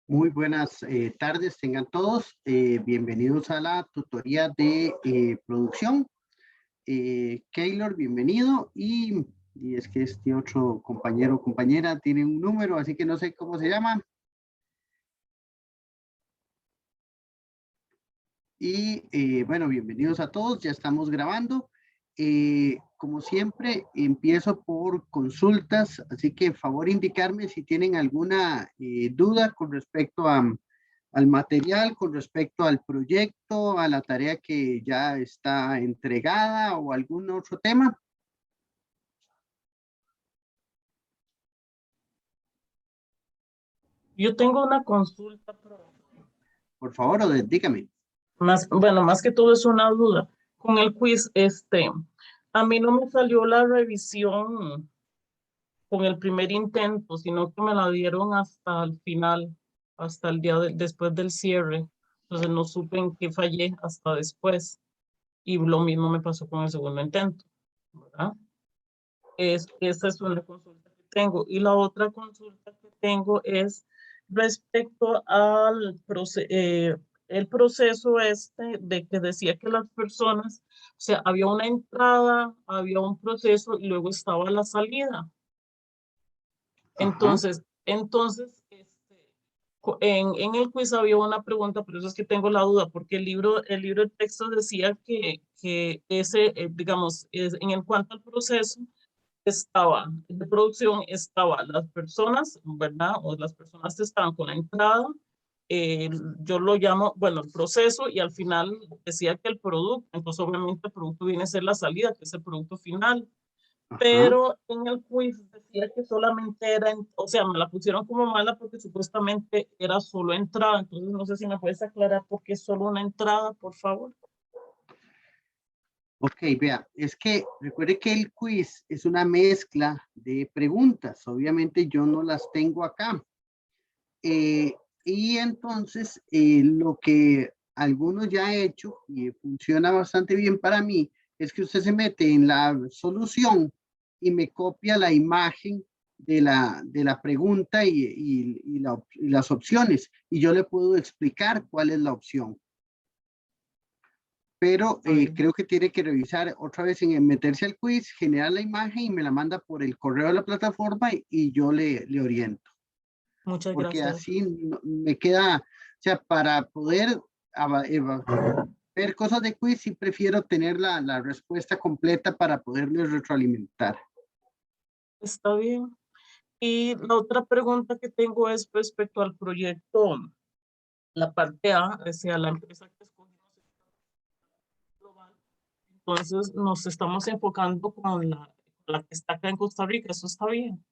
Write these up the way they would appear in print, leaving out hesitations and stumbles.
Muy buenas tardes, tengan todos. Bienvenidos a la tutoría de producción. Keylor, bienvenido. Y es que este otro compañero o compañera tiene un número, así que no sé cómo se llama. Bueno, bienvenidos a todos, ya estamos grabando. Como siempre, empiezo por consultas, así que favor indicarme si tienen alguna duda con respecto al material, con respecto al proyecto, a la tarea que ya está entregada o algún otro tema. Yo tengo una consulta, pero Por favor, dígame. más que todo es una duda. Con el quiz, a mí no me salió la revisión con el primer intento, sino que me la dieron hasta el final, hasta el día después del cierre. Entonces no supe en qué fallé hasta después. Y lo mismo me pasó con el segundo intento, ¿verdad? Esa es una consulta que tengo. Y la otra consulta que tengo es respecto al el proceso de que decía que las personas, o sea, había una entrada, había un proceso y luego estaba la salida. Ajá. En el quiz había una pregunta, por eso es que tengo la duda, porque el libro de texto decía que ese, digamos, en el cuanto al proceso, estaba de producción, estaban las personas, ¿verdad? O las personas que estaban con la entrada, eh, yo lo llamo, bueno, el proceso, y al final decía que el producto, entonces obviamente el producto viene a ser la salida, que es el producto final, Ajá. pero en el quiz decía que solamente era, o sea, me la pusieron como mala porque supuestamente era solo entrada, entonces no sé si me puedes aclarar por qué es solo una entrada, por favor. Ok, vea, es que recuerde que el quiz es una mezcla de preguntas. Obviamente yo no las tengo acá. Eh, y entonces lo que algunos ya he hecho y funciona bastante bien para mí es que usted se mete en la solución y me copia la imagen de la pregunta y las opciones y yo le puedo explicar cuál es la opción. Pero Está bien. creo que tiene que revisar otra vez en meterse al quiz, generar la imagen y me la manda por el correo de la plataforma y yo le oriento. Muchas Porque gracias. así me queda, o sea, para poder ver cosas de quiz, sí prefiero tener la respuesta completa para poderles retroalimentar. Está bien. Y la otra pregunta que tengo es respecto al proyecto, la parte A, o sea, la empresa que escogimos es global. Entonces nos estamos enfocando con la que está acá en Costa Rica, eso está bien.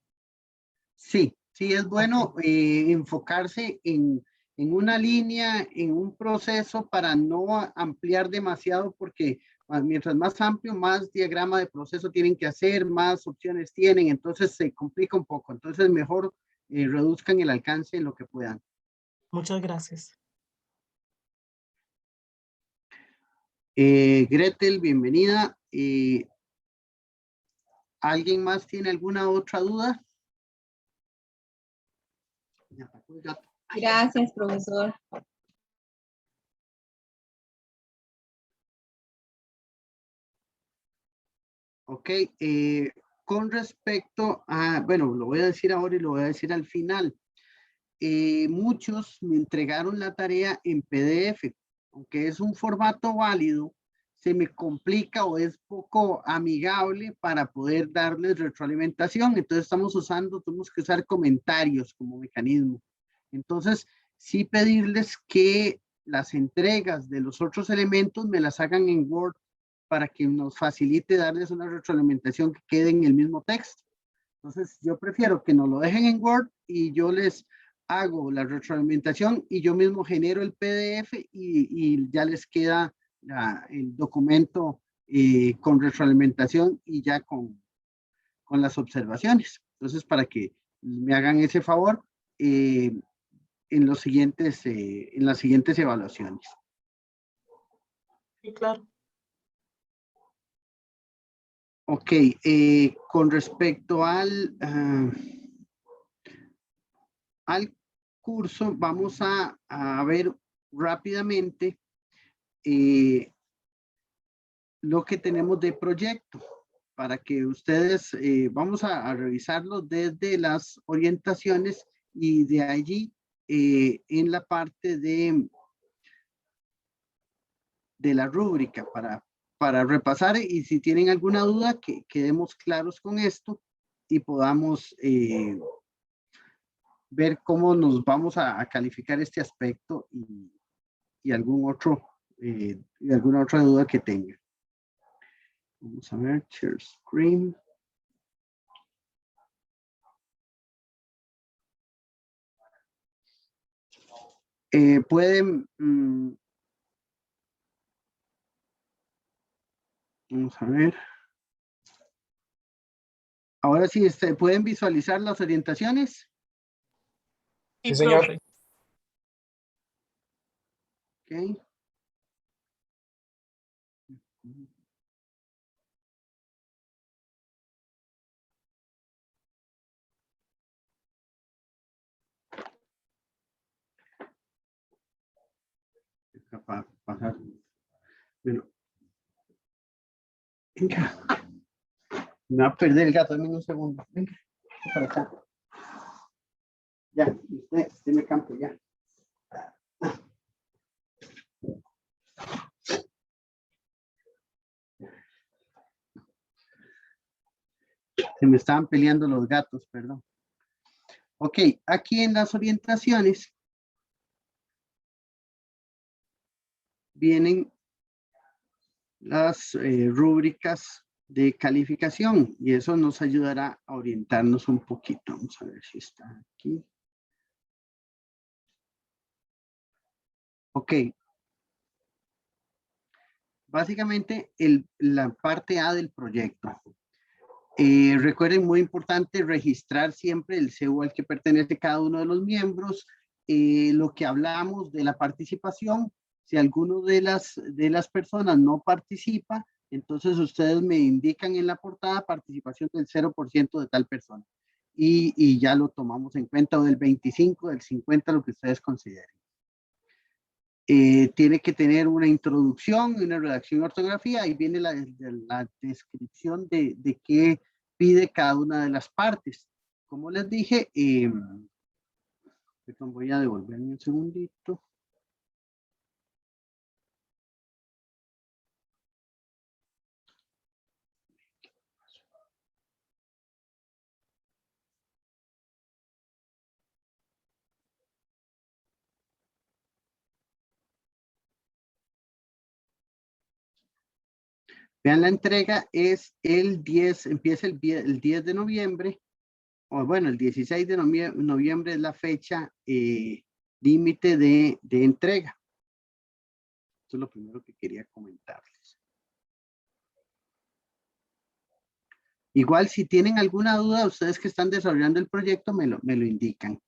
Sí, sí es Ok, bueno enfocarse en una línea, en un proceso para no ampliar demasiado porque mientras más amplio, más diagrama de proceso tienen que hacer, más opciones tienen, entonces se complica un poco. Entonces mejor reduzcan el alcance en lo que puedan. muchas gracias. Gretel, bienvenida. ¿Alguien más tiene alguna otra duda? Ya atacó el gato. Gracias, profesor. Ok, con respecto a, bueno, lo voy a decir ahora y lo voy a decir al final. Muchos me entregaron la tarea en PDF, aunque es un formato válido, se me complica o es poco amigable para poder darles retroalimentación. Entonces tenemos que usar comentarios como mecanismo. Entonces, sí pedirles que las entregas de los otros elementos me las hagan en Word para que nos facilite darles una retroalimentación que quede en el mismo texto. Entonces, yo prefiero que nos lo dejen en Word y yo les hago la retroalimentación y yo mismo genero el PDF y ya les queda el documento con retroalimentación y ya con las observaciones. Entonces, para que me hagan ese favor en las siguientes evaluaciones. Sí, claro. Ok, con respecto al curso vamos a ver rápidamente lo que tenemos de proyecto para que ustedes, vamos a revisarlo desde las orientaciones y de allí en la parte de la rúbrica para repasar, y si tienen alguna duda que quedemos claros con esto y podamos ver cómo nos vamos a calificar este aspecto y algún otro y alguna otra duda que tenga. Vamos a ver, share screen. Pueden, vamos a ver. Ahora sí, ¿pueden visualizar las orientaciones? Sí, señor. profe. Ok. Para pasar. Bueno. Venga. Me va a perder el gato, dame un segundo. Venga, para acá. Ya, usted me campo, ya. Se me estaban peleando los gatos, perdón. Ok, aquí en las orientaciones vienen las rúbricas de calificación y eso nos ayudará a orientarnos un poquito. Vamos a ver si está aquí. Ok. Básicamente la parte A del proyecto. Recuerden, muy importante registrar siempre el CEU al que pertenece cada uno de los miembros. Lo que hablamos de la participación, si alguno de las personas no participa, entonces ustedes me indican en la portada participación del 0% de tal persona. Y ya lo tomamos en cuenta, o del 25, del 50, lo que ustedes consideren. Tiene que tener una introducción, una redacción y ortografía. Ahí viene la descripción de qué pide cada una de las partes. Como les dije, voy a devolverme un segundito. Vean, la entrega es el 10, empieza el 10 de noviembre, o bueno, el 16 de noviembre es la fecha límite de entrega. Esto es lo primero que quería comentarles. Igual, si tienen alguna duda, ustedes que están desarrollando el proyecto, me lo indican.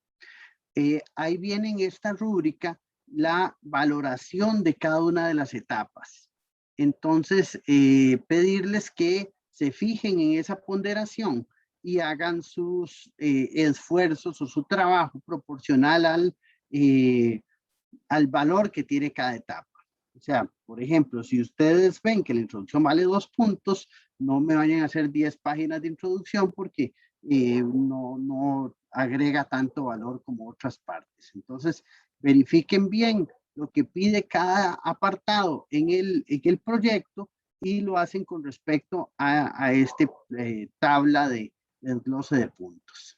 Ahí viene en esta rúbrica la valoración de cada una de las etapas. Entonces, pedirles que se fijen en esa ponderación y hagan sus esfuerzos o su trabajo proporcional al valor que tiene cada etapa. O sea, por ejemplo, si ustedes ven que la introducción vale 2 puntos, no me vayan a hacer 10 páginas de introducción porque no agrega tanto valor como otras partes. Entonces, verifiquen bien lo que pide cada apartado en el proyecto y lo hacen con respecto a este tabla de desglose de puntos.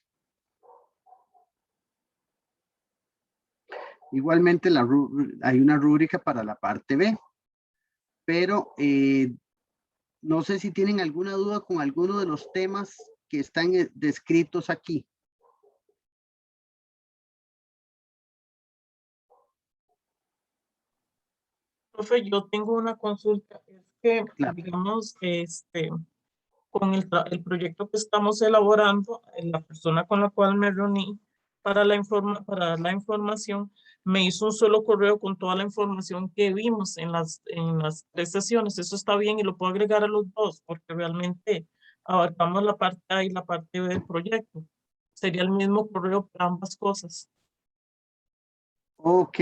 Igualmente hay una rúbrica para la parte B, pero no sé si tienen alguna duda con alguno de los temas que están descritos aquí. Profe, yo tengo una consulta. Es que, Claro. digamos, con el proyecto que estamos elaborando, la persona con la cual me reuní para para la información, me hizo un solo correo con toda la información que vimos en las 3 sesiones. Eso está bien y lo puedo agregar a los dos, porque realmente abarcamos la parte A y la parte B del proyecto. Sería el mismo correo para ambas cosas. Ok,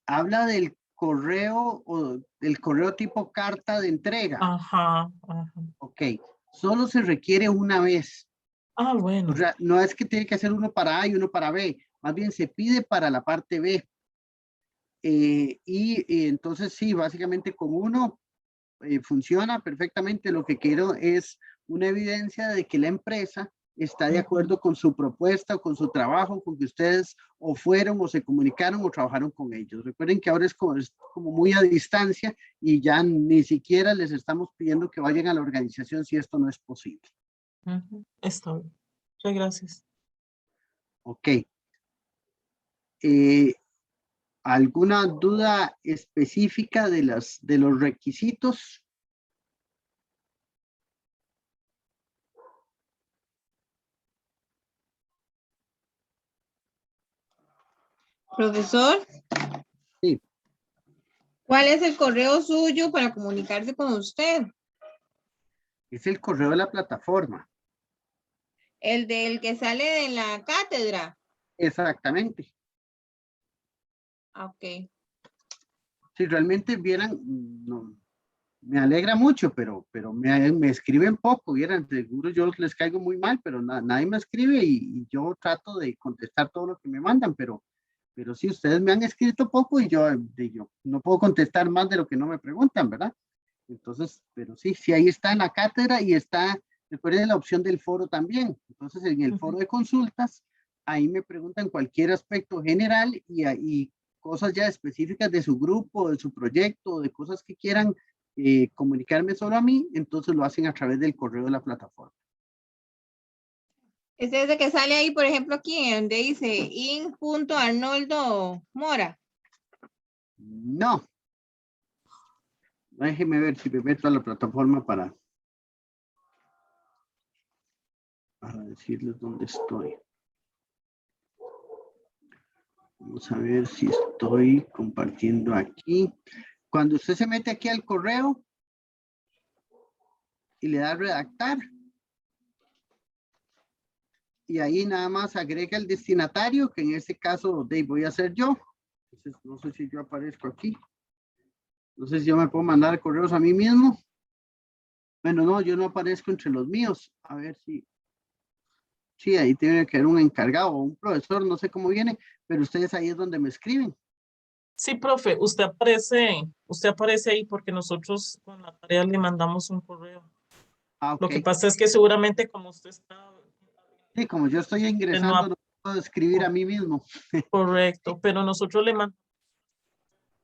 habla del correo o del correo tipo carta de entrega. Ajá, ajá. Ok, solo se requiere una vez. Ah, O bueno. sea, no es que tiene que hacer uno para A y uno para B, más bien se pide para la parte B. Y entonces sí, básicamente con uno funciona perfectamente. Lo que quiero es una evidencia de que la empresa está de Ujú. acuerdo con su propuesta o con su trabajo, con que ustedes o fueron o se comunicaron o trabajaron con ellos. Recuerden que ahora es como muy a distancia y ya ni siquiera les estamos pidiendo que vayan a la organización si esto no es posible. Ujú. Está bien. Muchas gracias. Ok. Eh, ¿Alguna duda específica de los requisitos? Profesor, Sí, ¿cuál es el correo suyo para comunicarse con usted? es el correo de la plataforma. El del que sale de la cátedra. Exactamente. Ok. Si realmente vieran, no, me alegra mucho, pero me escriben poco, vieran, seguro yo les caigo muy mal, pero nadie me escribe y yo trato de contestar todo lo que me mandan, pero sí, ustedes me han escrito poco y yo no puedo contestar más de lo que no me preguntan, ¿verdad? Entonces, pero sí, sí, ahí está en la cátedra y está, recuerden la opción del foro también. Entonces, en el foro Ujú. de consultas, ahí me preguntan cualquier aspecto general y cosas ya específicas de su grupo, de su proyecto, de cosas que quieran comunicarme solo a mí, entonces lo hacen a través del correo de la plataforma. Este es el que sale ahí, por ejemplo, aquí, donde dice in.arnoldo.mora. No, déjeme ver si me meto a la plataforma para decirles dónde estoy. Vamos a ver si estoy compartiendo aquí. Cuando usted se mete aquí al correo y le da a redactar, y ahí nada más agrega el destinatario, que en este caso voy a ser yo. Entonces, no sé si yo aparezco aquí. No sé si yo me puedo mandar correos a mí mismo. Bueno, no, yo no aparezco entre los míos. A ver si. Sí, ahí tiene que haber un encargado o un profesor, no sé cómo viene, pero ustedes ahí es donde me escriben. Sí, profe, usted aparece ahí porque nosotros con la tarea le mandamos un correo. Ah, Lo ok. que pasa es que seguramente como usted está, Sí, como yo estoy usted no ingresando, ha- no puedo escribir a mí mismo. correcto, pero nosotros le mandamos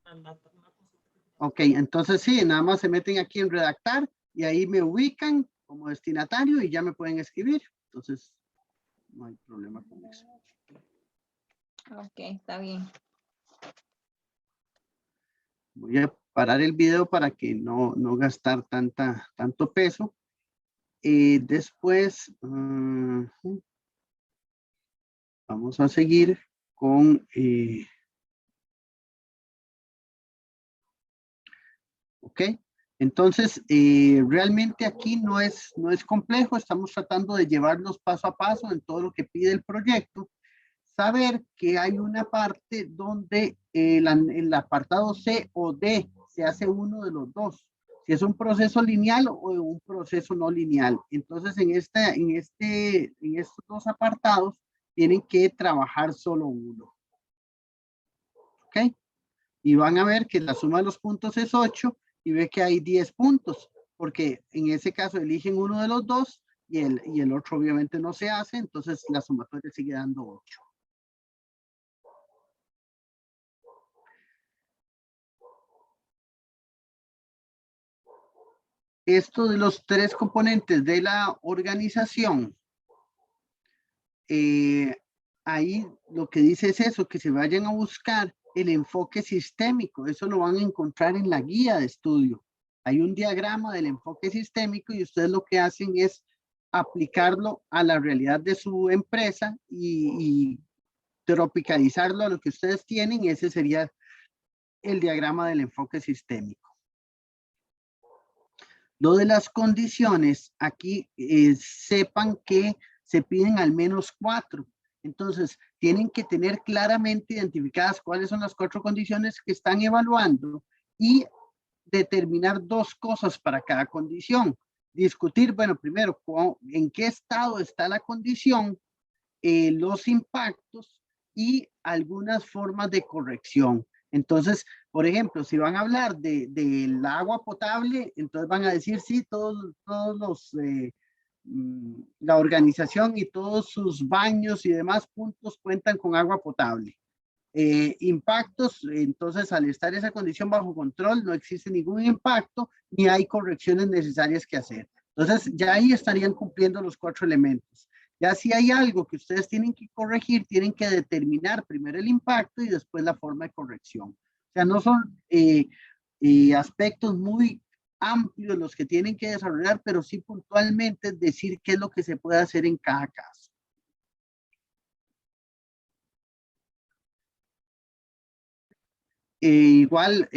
una Ok, entonces sí, nada más se meten aquí en redactar y ahí me ubican como destinatario y ya me pueden escribir. Entonces, no hay problema con eso. Ok, está bien. Voy a parar el video para que no gastar tanto peso. Después, vamos a seguir con, ok. Entonces, realmente aquí no es complejo, estamos tratando de llevarlos paso a paso en todo lo que pide el proyecto. Saber que hay una parte donde el apartado C o D se hace uno de los dos. Si es un proceso lineal o un proceso no lineal. Entonces, en estos dos apartados, tienen que trabajar solo uno. ¿Ok? Y van a ver que la suma de los puntos es 8 y ve que hay 10 puntos, porque en ese caso eligen uno de los dos y el otro obviamente no se hace, entonces la sumatoria sigue dando 8. Esto de los tres componentes de la organización, eh, ahí lo que dice es eso, que se vayan a buscar el enfoque sistémico. Eso lo van a encontrar en la guía de estudio. Hay un diagrama del enfoque sistémico y ustedes lo que hacen es aplicarlo a la realidad de su empresa y tropicalizarlo a lo que ustedes tienen. Ese sería el diagrama del enfoque sistémico. Lo de las condiciones, aquí sepan que se piden al menos 4. Entonces, tienen que tener claramente identificadas cuáles son las 4 condiciones que están evaluando y determinar 2 cosas para cada condición. Discutir, bueno, primero, en qué estado está la condición, los impactos y algunas formas de corrección. Entonces, por ejemplo, si van a hablar del agua potable, entonces van a decir, sí, todos los, la organización y todos sus baños y demás puntos cuentan con agua potable. Impactos, entonces al estar esa condición bajo control, no existe ningún impacto ni hay correcciones necesarias que hacer. Entonces, ya ahí estarían cumpliendo los 4 elementos. Ya si hay algo que ustedes tienen que corregir, tienen que determinar primero el impacto y después la forma de corrección. O sea, no son aspectos muy amplios los que tienen que desarrollar, pero sí puntualmente decir qué es lo que se puede hacer en cada caso. Igual,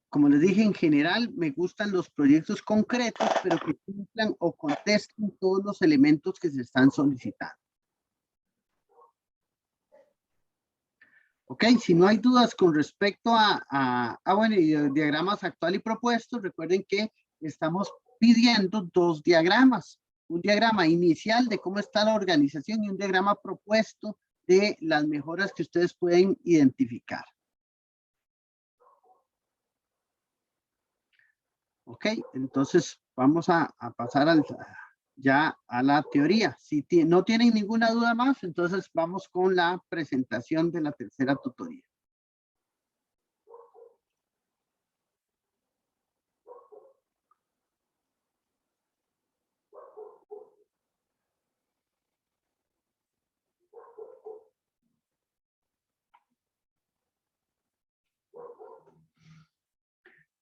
como les dije, en general me gustan los proyectos concretos, pero que cumplan o contesten todos los elementos que se están solicitando. Ok, si no hay dudas con respecto bueno, y diagramas actual y propuestos, recuerden que estamos pidiendo 2 diagramas. Un diagrama inicial de cómo está la organización y un diagrama propuesto de las mejoras que ustedes pueden identificar. Ok, entonces vamos a pasar ya a la teoría. Si no tienen ninguna duda más, entonces vamos con la presentación de la tercera tutoría.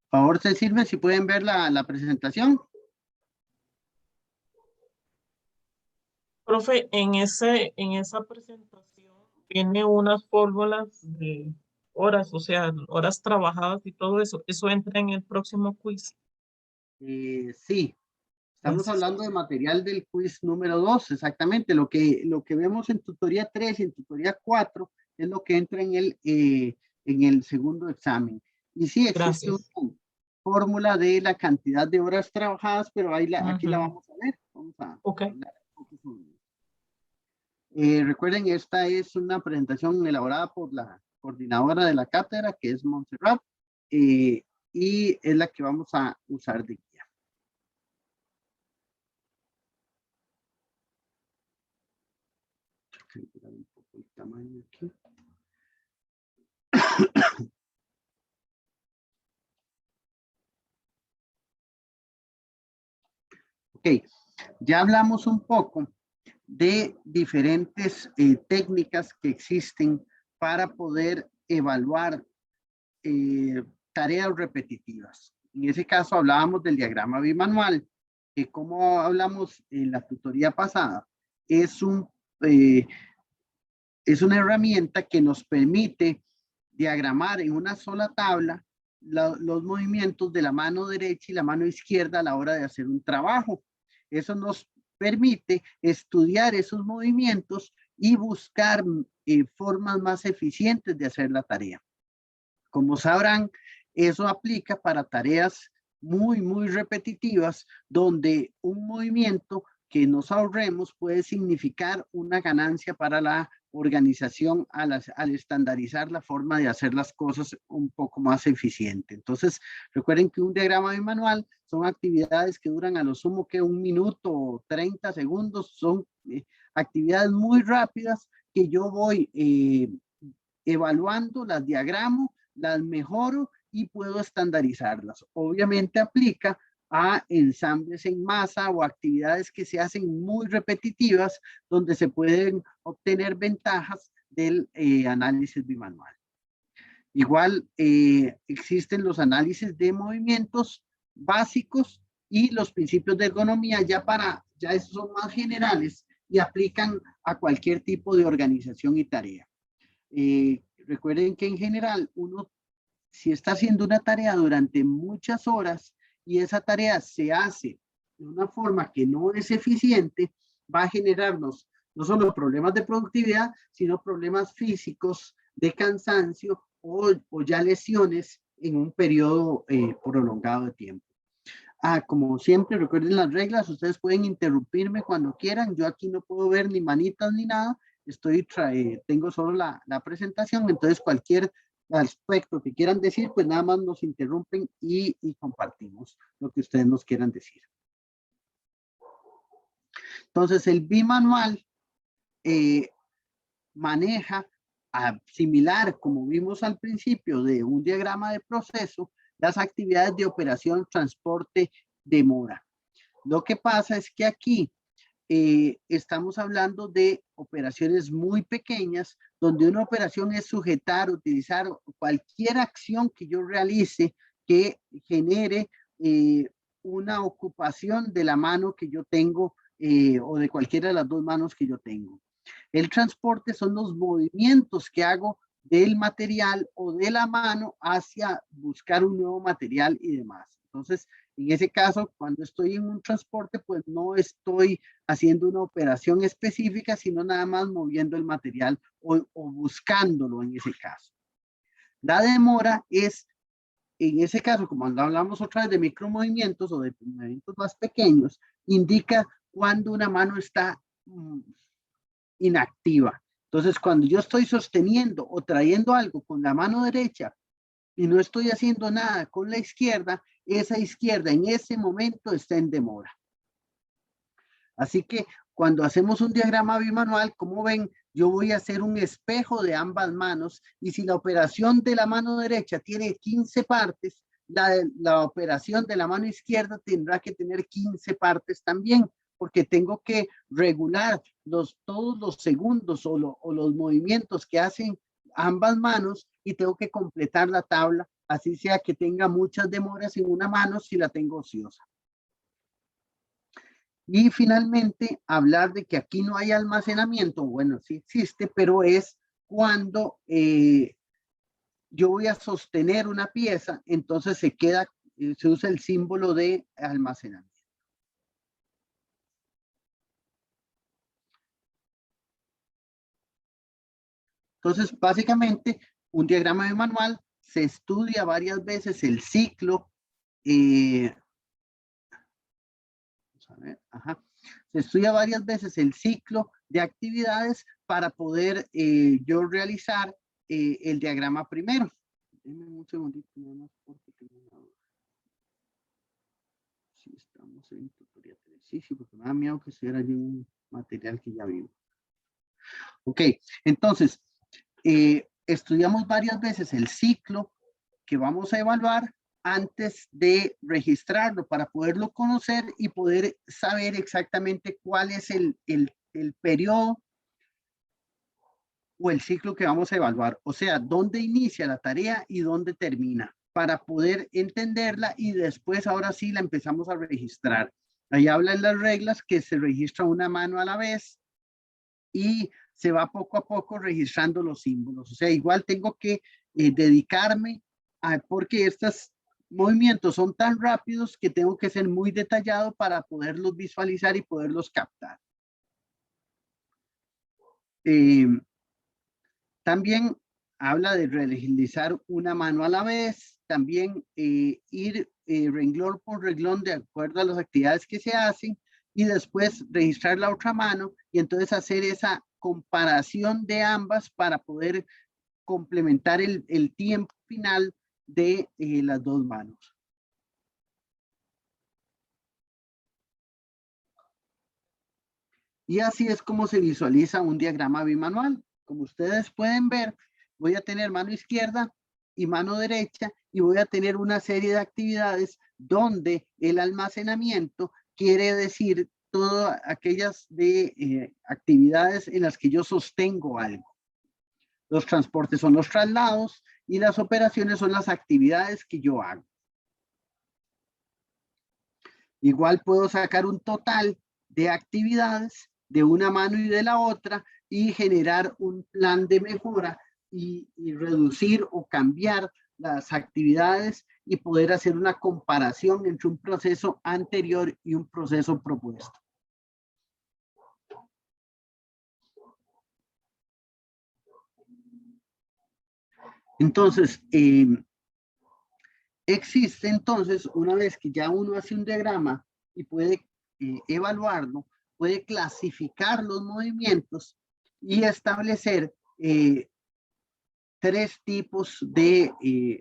Por favor, se sirve si pueden ver la presentación. Profe, en esa presentación tiene unas fórmulas de horas, o sea, horas trabajadas y todo eso. Eso entra en el próximo quiz. Sí, estamos Gracias. hablando de material del quiz número 2, exactamente. Lo que vemos en tutoría 3 y en tutoría 4 es lo que entra en el segundo examen. Y sí, existe Gracias. una fórmula de la cantidad de horas trabajadas, pero aquí la vamos a ver. Vamos a hablar un poco sobre eso. Recuerden, esta es una presentación elaborada por la coordinadora de la cátedra, que es Montserrat, y es la que vamos a usar de guía. Un poco el tamaño aquí. Ok, ya hablamos un poco de diferentes técnicas que existen para poder evaluar tareas repetitivas. En ese caso hablábamos del diagrama bimanual, que como hablamos en la tutoría pasada, es una herramienta que nos permite diagramar en una sola tabla los movimientos de la mano derecha y la mano izquierda a la hora de hacer un trabajo. Eso nos permite estudiar esos movimientos y buscar formas más eficientes de hacer la tarea. Como sabrán, eso aplica para tareas muy repetitivas, donde un movimiento que nos ahorremos puede significar una ganancia para la organización al estandarizar la forma de hacer las cosas un poco más eficiente. Entonces, recuerden que un diagrama bimanual son actividades que duran a lo sumo que 1 minuto o 30 segundos, son actividades muy rápidas que yo voy evaluando, las diagramo, las mejoro y puedo estandarizarlas. Obviamente aplica a ensambles en masa o actividades que se hacen muy repetitivas, donde se pueden obtener ventajas del análisis bimanual. Igual existen los análisis de movimientos básicos y los principios de ergonomía, ya esos son más generales y aplican a cualquier tipo de organización y tarea. Recuerden que en general uno, si está haciendo una tarea durante muchas horas y esa tarea se hace de una forma que no es eficiente, va a generarnos No solo problemas de productividad, sino problemas físicos de cansancio o ya lesiones en un periodo prolongado de tiempo. Como siempre, recuerden las reglas, ustedes pueden interrumpirme cuando quieran. Yo aquí no puedo ver ni manitas ni nada. Tengo solo la presentación, entonces cualquier aspecto que quieran decir, pues nada más nos interrumpen y compartimos lo que ustedes nos quieran decir. Entonces, el bimanual maneja, similar como vimos al principio de un diagrama de proceso, las actividades de operación, transporte, demora. Lo que pasa es que aquí estamos hablando de operaciones muy pequeñas, donde una operación es sujetar, utilizar cualquier acción que yo realice que genere una ocupación de la mano que yo tengo o de cualquiera de las dos manos que yo tengo. El transporte son los movimientos que hago del material o de la mano hacia buscar un nuevo material y demás. Entonces, en ese caso, cuando estoy en un transporte, pues no estoy haciendo una operación específica, sino nada más moviendo el material o buscándolo en ese caso. La demora es, en ese caso, como hablamos otra vez de micromovimientos o de movimientos más pequeños, indica cuando una mano está inactiva. Entonces, cuando yo estoy sosteniendo o trayendo algo con la mano derecha y no estoy haciendo nada con la izquierda, esa izquierda en ese momento está en demora. Así que cuando hacemos un diagrama bimanual, como ven, yo voy a hacer un espejo de ambas manos y si la operación de la mano derecha tiene 15 partes, la operación de la mano izquierda tendrá que tener 15 partes también, porque tengo que regular todos los segundos o los movimientos que hacen ambas manos y tengo que completar la tabla, así sea que tenga muchas demoras en una mano si la tengo ociosa. Y finalmente, hablar de que aquí no hay almacenamiento, bueno, sí existe, pero es cuando yo voy a sostener una pieza, entonces se usa el símbolo de almacenamiento. Entonces, básicamente, un diagrama de manual se estudia varias veces el ciclo. Vamos a ver, se estudia varias veces el ciclo de actividades para poder yo realizar el diagrama primero. Denme un segundito nada más porque tengo una duda. Sí, estamos en tutorial 3. Sí, porque me da miedo que estuviera allí un material que ya vimos. Ok, entonces, estudiamos varias veces el ciclo que vamos a evaluar antes de registrarlo para poderlo conocer y poder saber exactamente cuál es el periodo o el ciclo que vamos a evaluar. O sea, dónde inicia la tarea y dónde termina para poder entenderla y después ahora sí la empezamos a registrar. Ahí hablan las reglas que se registra una mano a la vez y se va poco a poco registrando los símbolos. O sea, igual tengo que dedicarme porque estos movimientos son tan rápidos que tengo que ser muy detallado para poderlos visualizar y poderlos captar. También habla de realizar una mano a la vez, también ir renglón por renglón de acuerdo a las actividades que se hacen y después registrar la otra mano y entonces hacer esa comparación de ambas para poder complementar el tiempo final de las dos manos. Y así es como se visualiza un diagrama bimanual. Como ustedes pueden ver, voy a tener mano izquierda y mano derecha y voy a tener una serie de actividades donde el almacenamiento quiere decir todas aquellas actividades en las que yo sostengo algo. Los transportes son los traslados y las operaciones son las actividades que yo hago. Igual puedo sacar un total de actividades de una mano y de la otra y generar un plan de mejora y reducir o cambiar las actividades y poder hacer una comparación entre un proceso anterior y un proceso propuesto. Entonces, existe entonces, una vez que ya uno hace un diagrama y puede evaluarlo, puede clasificar los movimientos y establecer tres tipos de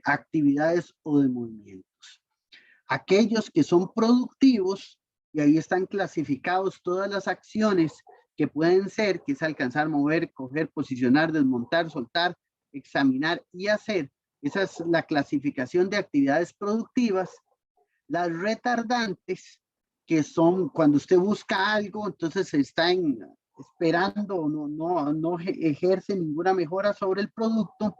actividades o de movimientos. Aquellos que son productivos, y ahí están clasificados todas las acciones que pueden ser, que es alcanzar, mover, coger, posicionar, desmontar, soltar, examinar y hacer. Esa es la clasificación de actividades productivas. Las retardantes, que son cuando usted busca algo, entonces está esperando, no ejerce ninguna mejora sobre el producto,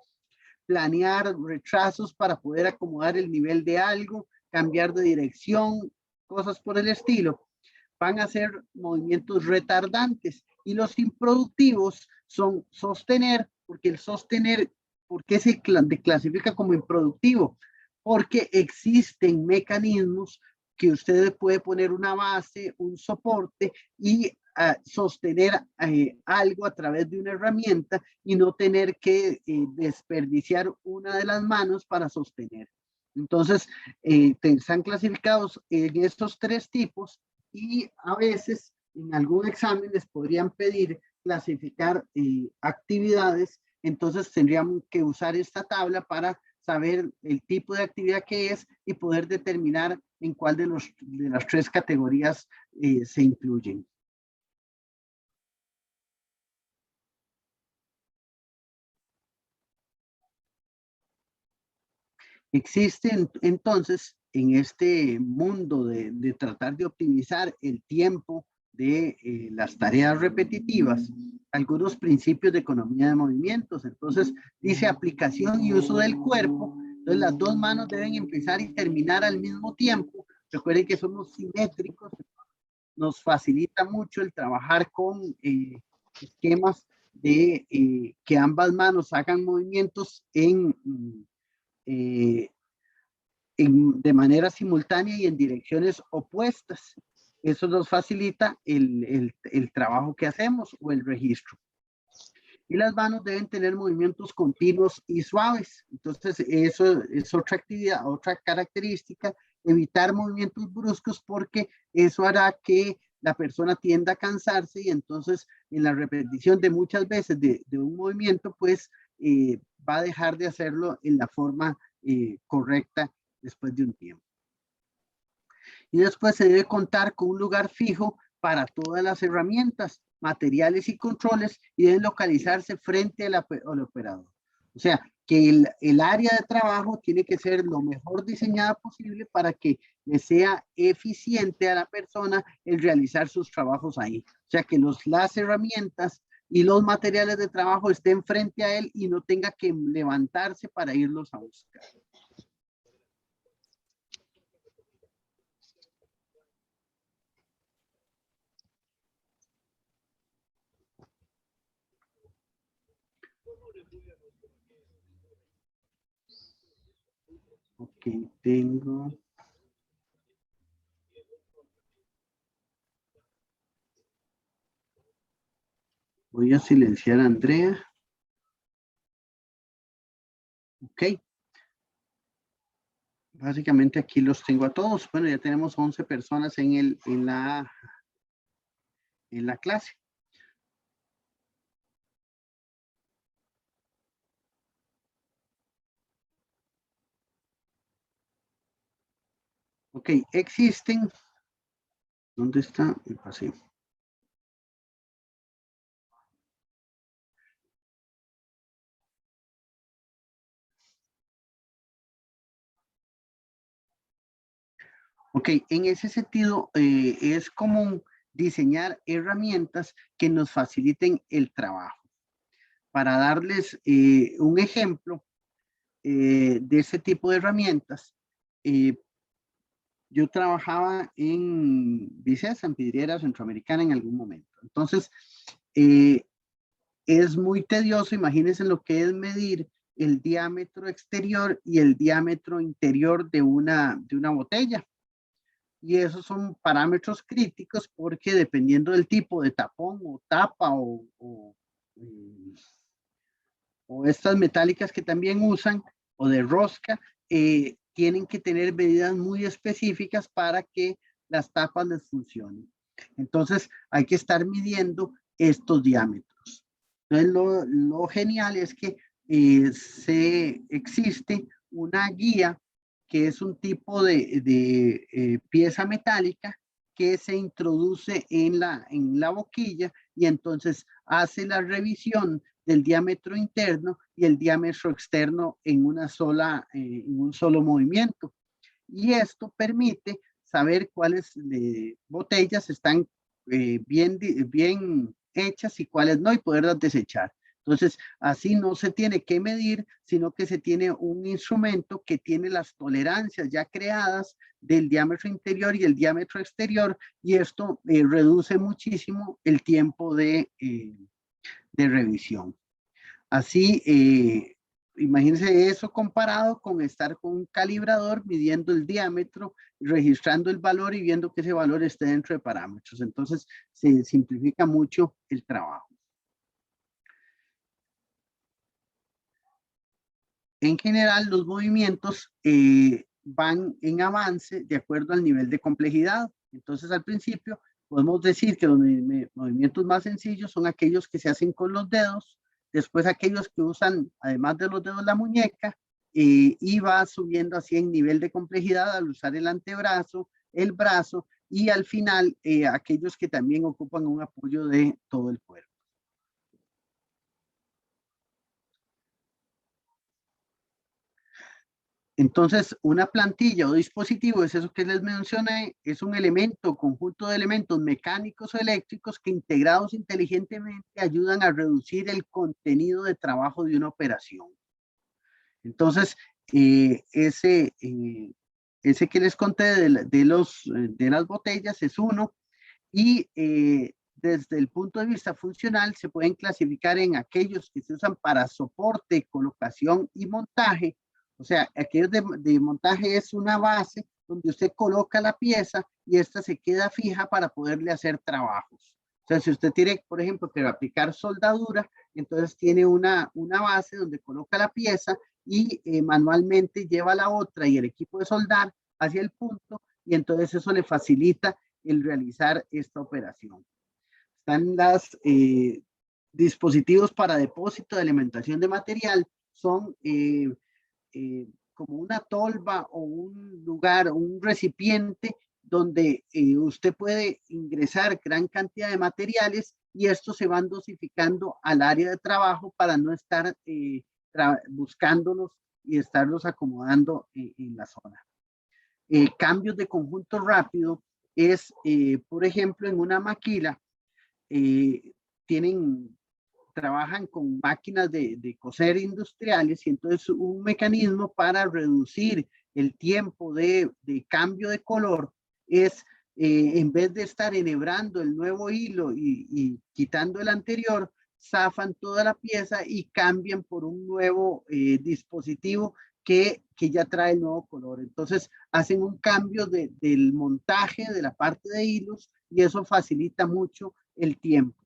planear retrasos para poder acomodar el nivel de algo, cambiar de dirección, cosas por el estilo. Van a ser movimientos retardantes y los improductivos son sostener, porque el sostener, ¿por qué se clasifica como improductivo? Porque existen mecanismos que usted puede poner una base, un soporte y sostener algo a través de una herramienta y no tener que desperdiciar una de las manos para sostener. Entonces, están clasificados en estos tres tipos y a veces en algún examen les podrían pedir clasificar actividades, entonces tendríamos que usar esta tabla para saber el tipo de actividad que es y poder determinar en cuál de las tres categorías se incluyen. Existe entonces en este mundo de tratar de optimizar el tiempo de las tareas repetitivas, algunos principios de economía de movimientos. Entonces dice aplicación y uso del cuerpo. Entonces las dos manos deben empezar y terminar al mismo tiempo. Recuerden que somos simétricos. Nos facilita mucho el trabajar con esquemas de que ambas manos hagan movimientos de manera simultánea y en direcciones opuestas. Eso nos facilita el trabajo que hacemos o el registro. Y las manos deben tener movimientos continuos y suaves. Entonces, eso es otra actividad, otra característica, evitar movimientos bruscos porque eso hará que la persona tienda a cansarse y entonces en la repetición de muchas veces de un movimiento, pues va a dejar de hacerlo en la forma correcta después de un tiempo. Y después se debe contar con un lugar fijo para todas las herramientas, materiales y controles y deben localizarse frente al operador. O sea, que el área de trabajo tiene que ser lo mejor diseñada posible para que le sea eficiente a la persona el realizar sus trabajos ahí. O sea, que las herramientas y los materiales de trabajo estén frente a él y no tenga que levantarse para irlos a buscar. Ok, tengo. Voy a silenciar a Andrea. Ok. Básicamente aquí los tengo a todos. Bueno, ya tenemos 11 personas en la clase. Ok, existen. ¿Dónde está? Me pasé. Ok, en ese sentido es común diseñar herramientas que nos faciliten el trabajo. Para darles un ejemplo de ese tipo de herramientas, yo trabajaba en Vicesa, en Vidriera Centroamericana en algún momento. Entonces, es muy tedioso, imagínense lo que es medir el diámetro exterior y el diámetro interior de una botella. Y esos son parámetros críticos porque dependiendo del tipo de tapón o tapa o o estas metálicas que también usan, o de rosca, tienen que tener medidas muy específicas para que las tapas les funcionen. Entonces hay que estar midiendo estos diámetros. Entonces lo genial es que existe una guía que es un tipo de pieza metálica que se introduce en la boquilla y entonces hace la revisión del diámetro interno y el diámetro externo en un solo movimiento. Y esto permite saber cuáles botellas están bien hechas y cuáles no, y poderlas desechar. Entonces, así no se tiene que medir, sino que se tiene un instrumento que tiene las tolerancias ya creadas del diámetro interior y el diámetro exterior, y esto reduce muchísimo el tiempo de revisión. Así, imagínense eso comparado con estar con un calibrador midiendo el diámetro, registrando el valor y viendo que ese valor esté dentro de parámetros. Entonces, se simplifica mucho el trabajo. En general, los movimientos van en avance de acuerdo al nivel de complejidad. Entonces, al principio, podemos decir que los movimientos más sencillos son aquellos que se hacen con los dedos, después aquellos que usan, además de los dedos, la muñeca, y va subiendo así en nivel de complejidad al usar el antebrazo, el brazo, y al final, aquellos que también ocupan un apoyo de todo el cuerpo. Entonces, una plantilla o dispositivo, es eso que les mencioné, es un elemento, conjunto de elementos mecánicos o eléctricos que integrados inteligentemente ayudan a reducir el contenido de trabajo de una operación. Entonces, ese que les conté de las botellas es uno, y desde el punto de vista funcional se pueden clasificar en aquellos que se usan para soporte, colocación y montaje. O sea, aquellos de montaje es una base donde usted coloca la pieza y esta se queda fija para poderle hacer trabajos. O sea, si usted tiene, por ejemplo, que aplicar soldadura, entonces tiene una base donde coloca la pieza y manualmente lleva la otra y el equipo de soldar hacia el punto, y entonces eso le facilita el realizar esta operación. Están los dispositivos para depósito de alimentación de material, son como una tolva o un lugar, un recipiente donde usted puede ingresar gran cantidad de materiales y estos se van dosificando al área de trabajo para no estar buscándolos y estarlos acomodando en la zona. Cambios de conjunto rápido es, por ejemplo, en una maquila, trabajan con máquinas de coser industriales, y entonces un mecanismo para reducir el tiempo de cambio de color es, en vez de estar enhebrando el nuevo hilo y quitando el anterior, zafan toda la pieza y cambian por un nuevo dispositivo que ya trae el nuevo color. Entonces hacen un cambio del montaje de la parte de hilos y eso facilita mucho el tiempo.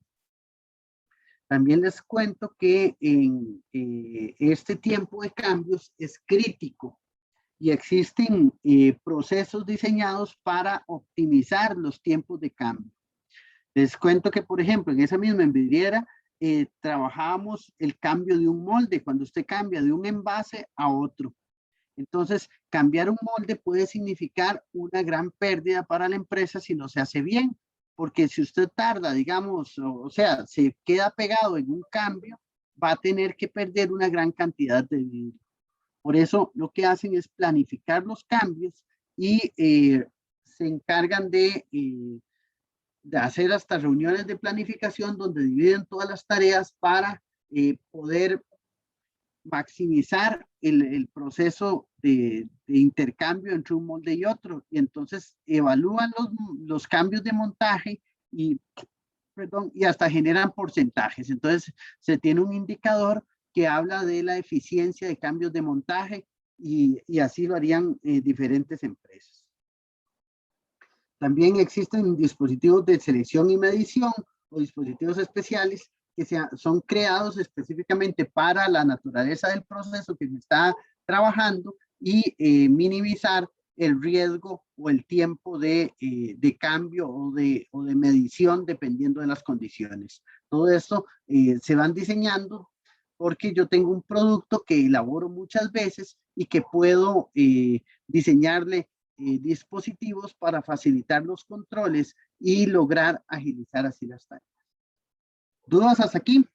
También les cuento que en este tiempo de cambios es crítico y existen procesos diseñados para optimizar los tiempos de cambio. Les cuento que, por ejemplo, en esa misma vidriera trabajábamos el cambio de un molde, cuando usted cambia de un envase a otro. Entonces, cambiar un molde puede significar una gran pérdida para la empresa si no se hace bien, porque si usted tarda, digamos, o sea, se queda pegado en un cambio, va a tener que perder una gran cantidad de vidrio. Por eso lo que hacen es planificar los cambios y se encargan de hacer hasta reuniones de planificación donde dividen todas las tareas para poder maximizar el proceso de intercambio entre un molde y otro, y entonces evalúan los cambios de montaje y hasta generan porcentajes. Entonces se tiene un indicador que habla de la eficiencia de cambios de montaje, y así lo harían diferentes empresas. También existen dispositivos de selección y medición o dispositivos especiales son creados específicamente para la naturaleza del proceso que se está trabajando y minimizar el riesgo o el tiempo de cambio o de medición dependiendo de las condiciones. Todo esto se van diseñando porque yo tengo un producto que elaboro muchas veces y que puedo diseñarle dispositivos para facilitar los controles y lograr agilizar así las tareas. ¿Dudas hasta aquí?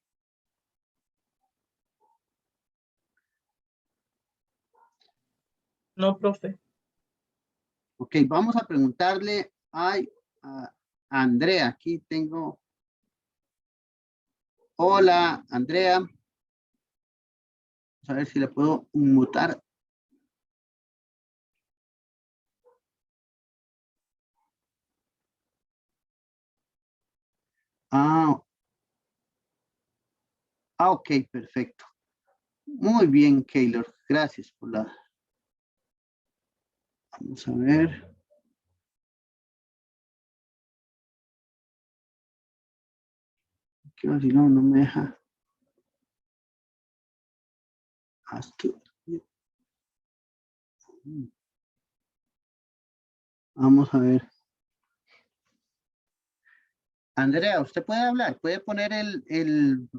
No, profe. Ok, vamos a preguntarle a Andrea. Aquí tengo. Hola, Andrea. Vamos a ver si le puedo mutar. Ok, perfecto. Muy bien, Keylor. Gracias por la... Vamos a ver. Si no, no me deja. Vamos a ver. Andrea, ¿usted puede hablar? ¿Puede poner el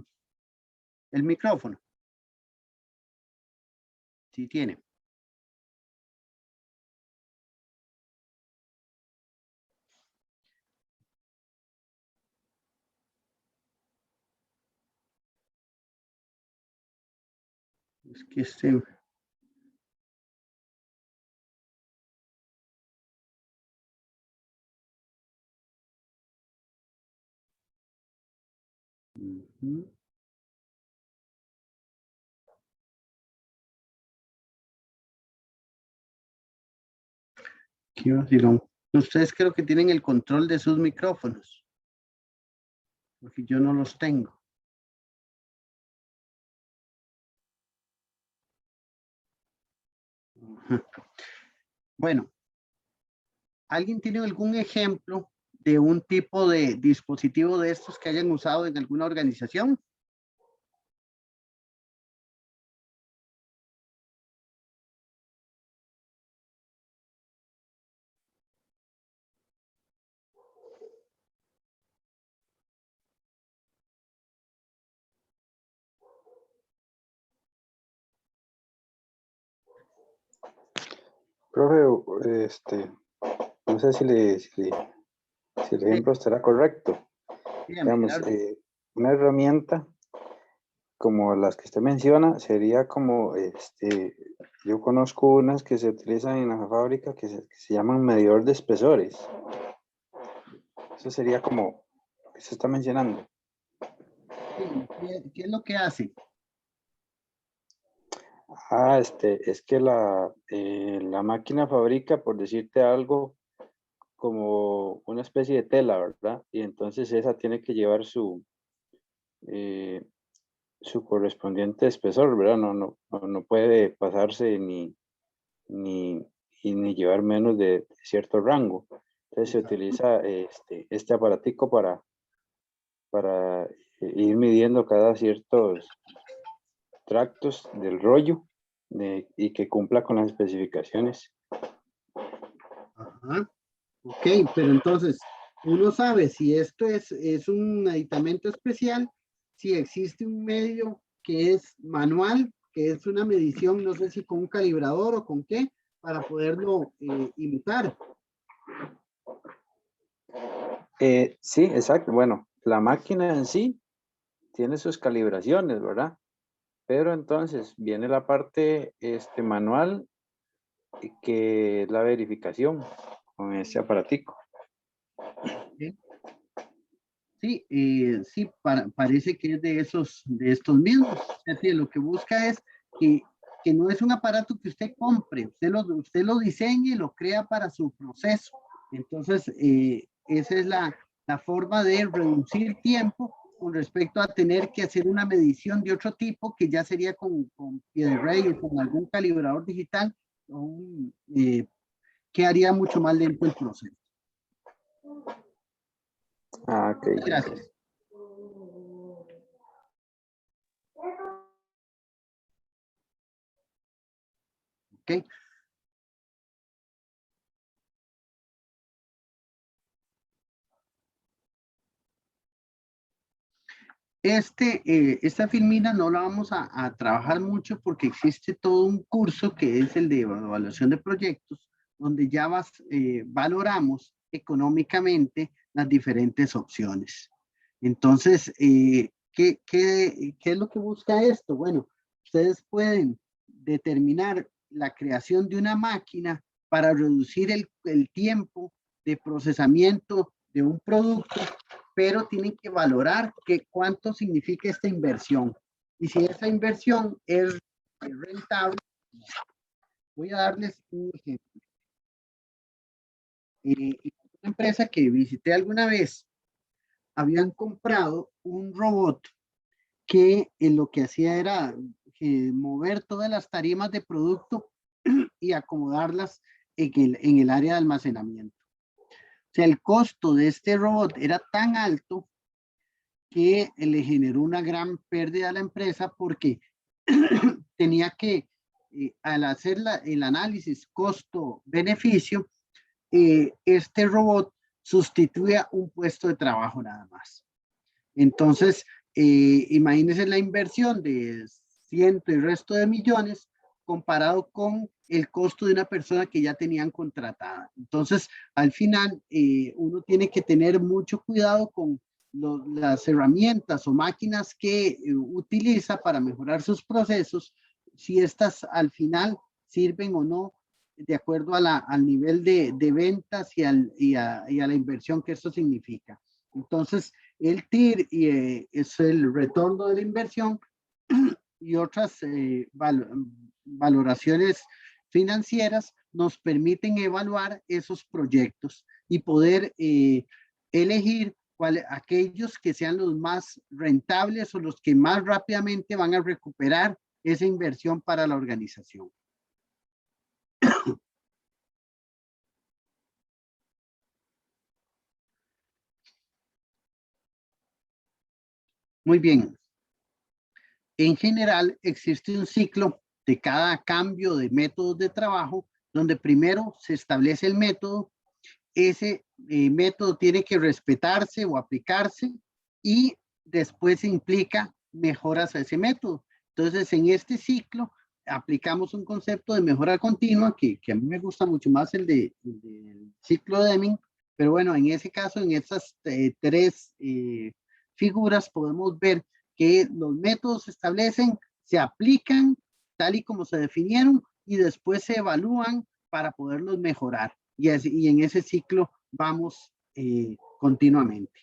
micrófono? Sí, tiene. Es que este... ¿Qué vacilón? Ustedes creo que tienen el control de sus micrófonos. Porque yo no los tengo. Bueno, ¿alguien tiene algún ejemplo de un tipo de dispositivo de estos que hayan usado en alguna organización? Profe, no sé si el ejemplo estará correcto. Digamos, una herramienta como las que usted menciona sería como, yo conozco unas que se utilizan en la fábrica que se llaman medidor de espesores. Eso sería como lo que se está mencionando. Sí, ¿qué es lo que hace? Es que la máquina fabrica, por decirte algo, como una especie de tela, ¿verdad? Y entonces esa tiene que llevar su correspondiente espesor, ¿verdad? No puede pasarse ni llevar menos de cierto rango. Entonces se utiliza este aparatico para ir midiendo cada ciertos tractos del rollo y que cumpla con las especificaciones. Ajá. Ok, pero entonces uno sabe si esto es un aditamento especial, si existe un medio que es manual, que es una medición, no sé si con un calibrador o con qué, para poderlo imitar. Sí, exacto. Bueno, la máquina en sí tiene sus calibraciones, ¿verdad? Pero entonces viene la parte manual, que es la verificación con ese aparatico. Sí, sí, parece que es de estos mismos. Es decir, lo que busca es que no es un aparato que usted compre, usted lo diseñe y lo crea para su proceso. Entonces, esa es la forma de reducir tiempo con respecto a tener que hacer una medición de otro tipo, que ya sería con pie de rey o con algún calibrador digital, que haría mucho más lento el proceso. Ah, ok. Gracias. ¿ok? Esta filmina no la vamos a trabajar mucho porque existe todo un curso que es el de evaluación de proyectos, donde ya valoramos económicamente las diferentes opciones. Entonces, ¿qué es lo que busca esto? Bueno, ustedes pueden determinar la creación de una máquina para reducir el tiempo de procesamiento de un producto, pero tienen que valorar cuánto significa esta inversión. Y si esa inversión es rentable, voy a darles un ejemplo. Una empresa que visité alguna vez, habían comprado un robot que lo que hacía era mover todas las tarimas de producto y acomodarlas en el área de almacenamiento. O sea, el costo de este robot era tan alto que le generó una gran pérdida a la empresa porque tenía que, al hacer el análisis costo-beneficio, este robot sustituía un puesto de trabajo nada más. Entonces, imagínense la inversión de ciento y resto de millones comparado con el costo de una persona que ya tenían contratada. Entonces, al final, uno tiene que tener mucho cuidado con las herramientas o máquinas que utiliza para mejorar sus procesos, si estas al final sirven o no de acuerdo al nivel de ventas y a la inversión que esto significa. Entonces, el TIR es el retorno de la inversión y otras valoraciones financieras nos permiten evaluar esos proyectos y poder elegir aquellos que sean los más rentables o los que más rápidamente van a recuperar esa inversión para la organización. Muy bien. En general, existe un ciclo de cada cambio de métodos de trabajo, donde primero se establece el método, ese método tiene que respetarse o aplicarse y después implica mejoras a ese método. Entonces, en este ciclo aplicamos un concepto de mejora continua que a mí me gusta mucho más el del ciclo Deming, pero bueno, en ese caso, en estas tres figuras podemos ver que los métodos se establecen, se aplican tal y como se definieron y después se evalúan para poderlos mejorar. Y en ese ciclo vamos continuamente.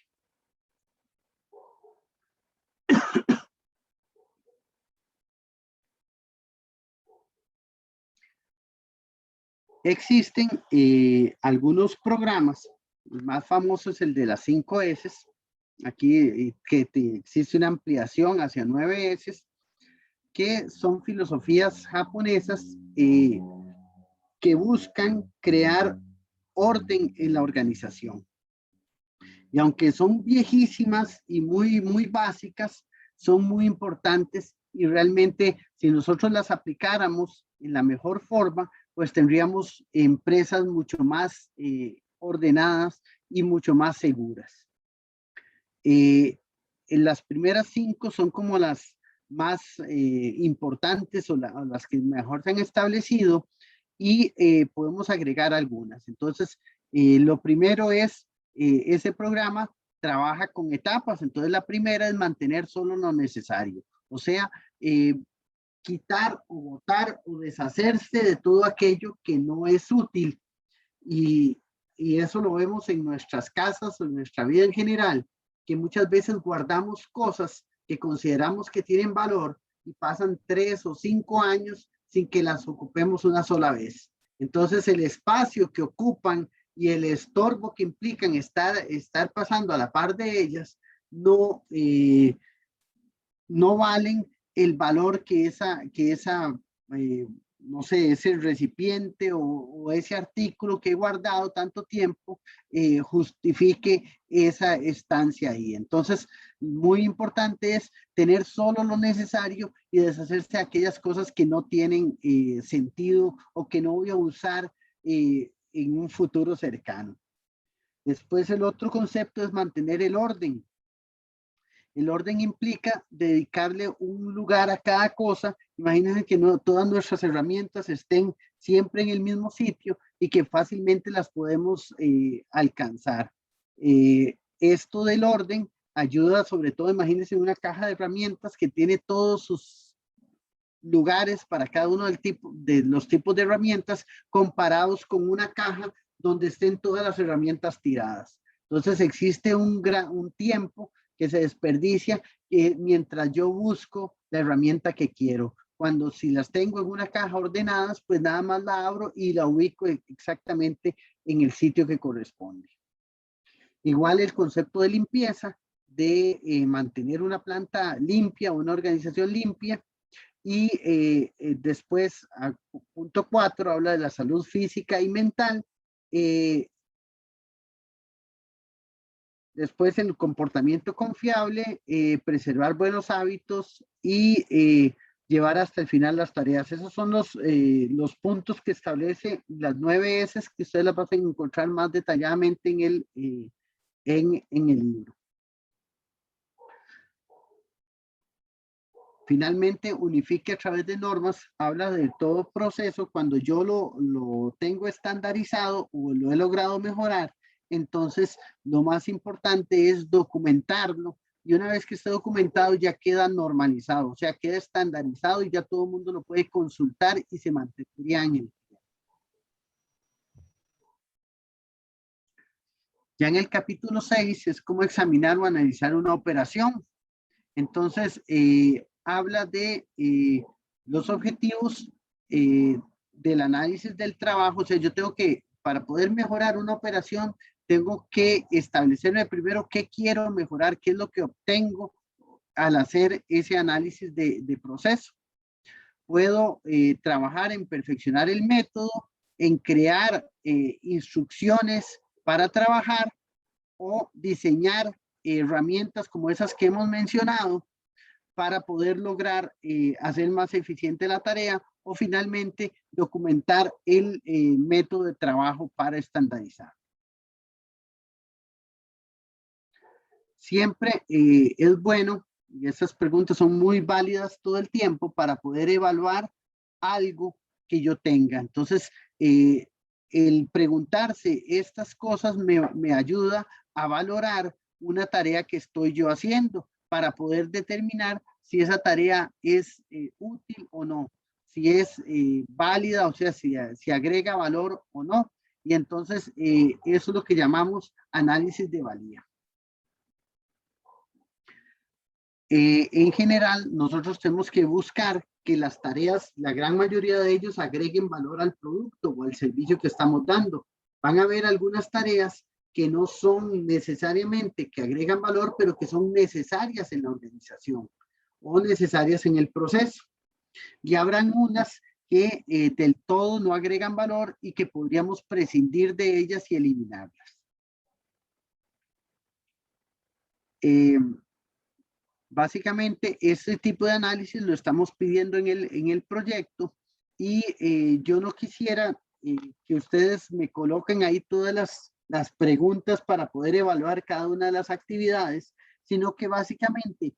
Existen algunos programas, el más famoso es el de las 5 S, aquí existe una ampliación hacia 9 S, que son filosofías japonesas que buscan crear orden en la organización. Y aunque son viejísimas y muy básicas, son muy importantes y realmente si nosotros las aplicáramos en la mejor forma, pues tendríamos empresas mucho más ordenadas y mucho más seguras. Las primeras 5 son como las más importantes o las que mejor se han establecido y podemos agregar algunas. Entonces, lo primero es, ese programa trabaja con etapas. Entonces, la primera es mantener solo lo necesario. O sea, quitar o botar o deshacerse de todo aquello que no es útil. Y eso lo vemos en nuestras casas o en nuestra vida en general, que muchas veces guardamos cosas que consideramos que tienen valor y pasan 3 o 5 años sin que las ocupemos una sola vez. Entonces el espacio que ocupan y el estorbo que implican estar pasando a la par de ellas no valen el valor que esa no sé, ese recipiente o ese artículo que he guardado tanto tiempo justifique esa estancia ahí. Entonces, muy importante es tener solo lo necesario y deshacerse de aquellas cosas que no tienen sentido o que no voy a usar en un futuro cercano. Después, el otro concepto es mantener el orden. El orden implica dedicarle un lugar a cada cosa. Imagínense que no todas nuestras herramientas estén siempre en el mismo sitio y que fácilmente las podemos alcanzar. Esto del orden ayuda sobre todo, imagínense una caja de herramientas que tiene todos sus lugares para cada uno de los tipos de herramientas comparados con una caja donde estén todas las herramientas tiradas. Entonces existe un tiempo que se desperdicia mientras yo busco la herramienta que quiero. Cuando si las tengo en una caja ordenadas, pues nada más la abro y la ubico exactamente en el sitio que corresponde. Igual el concepto de limpieza, de mantener una planta limpia, una organización limpia. Y después, punto 4, habla de la salud física y mental. Después el comportamiento confiable, preservar buenos hábitos y llevar hasta el final las tareas. Esos son los puntos que establece las 9 S que ustedes las van a encontrar más detalladamente en el libro. Finalmente, unifique a través de normas, habla de todo proceso. Cuando yo lo tengo estandarizado o lo he logrado mejorar, entonces lo más importante es documentarlo. Y una vez que esté documentado, ya queda normalizado, o sea, queda estandarizado y ya todo el mundo lo puede consultar y se mantendría en el tiempo. Ya en el capítulo 6 es cómo examinar o analizar una operación. Entonces, habla de los objetivos del análisis del trabajo. O sea, yo tengo que, para poder mejorar una operación, tengo que establecerme primero qué quiero mejorar, qué es lo que obtengo al hacer ese análisis de proceso. Puedo trabajar en perfeccionar el método, en crear instrucciones para trabajar o diseñar herramientas como esas que hemos mencionado para poder lograr hacer más eficiente la tarea o finalmente documentar el método de trabajo para estandarizar. Siempre es bueno, y esas preguntas son muy válidas todo el tiempo para poder evaluar algo que yo tenga. Entonces, el preguntarse estas cosas me ayuda a valorar una tarea que estoy yo haciendo para poder determinar si esa tarea es útil o no, si es válida, o sea, si agrega valor o no. Y entonces eso es lo que llamamos análisis de valía. En general, nosotros tenemos que buscar que las tareas, la gran mayoría de ellos, agreguen valor al producto o al servicio que estamos dando. Van a haber algunas tareas que no son necesariamente que agregan valor, pero que son necesarias en la organización o necesarias en el proceso. Y habrán unas que del todo no agregan valor y que podríamos prescindir de ellas y eliminarlas. Básicamente, este tipo de análisis lo estamos pidiendo en el proyecto y yo no quisiera que ustedes me coloquen ahí todas las preguntas para poder evaluar cada una de las actividades, sino que básicamente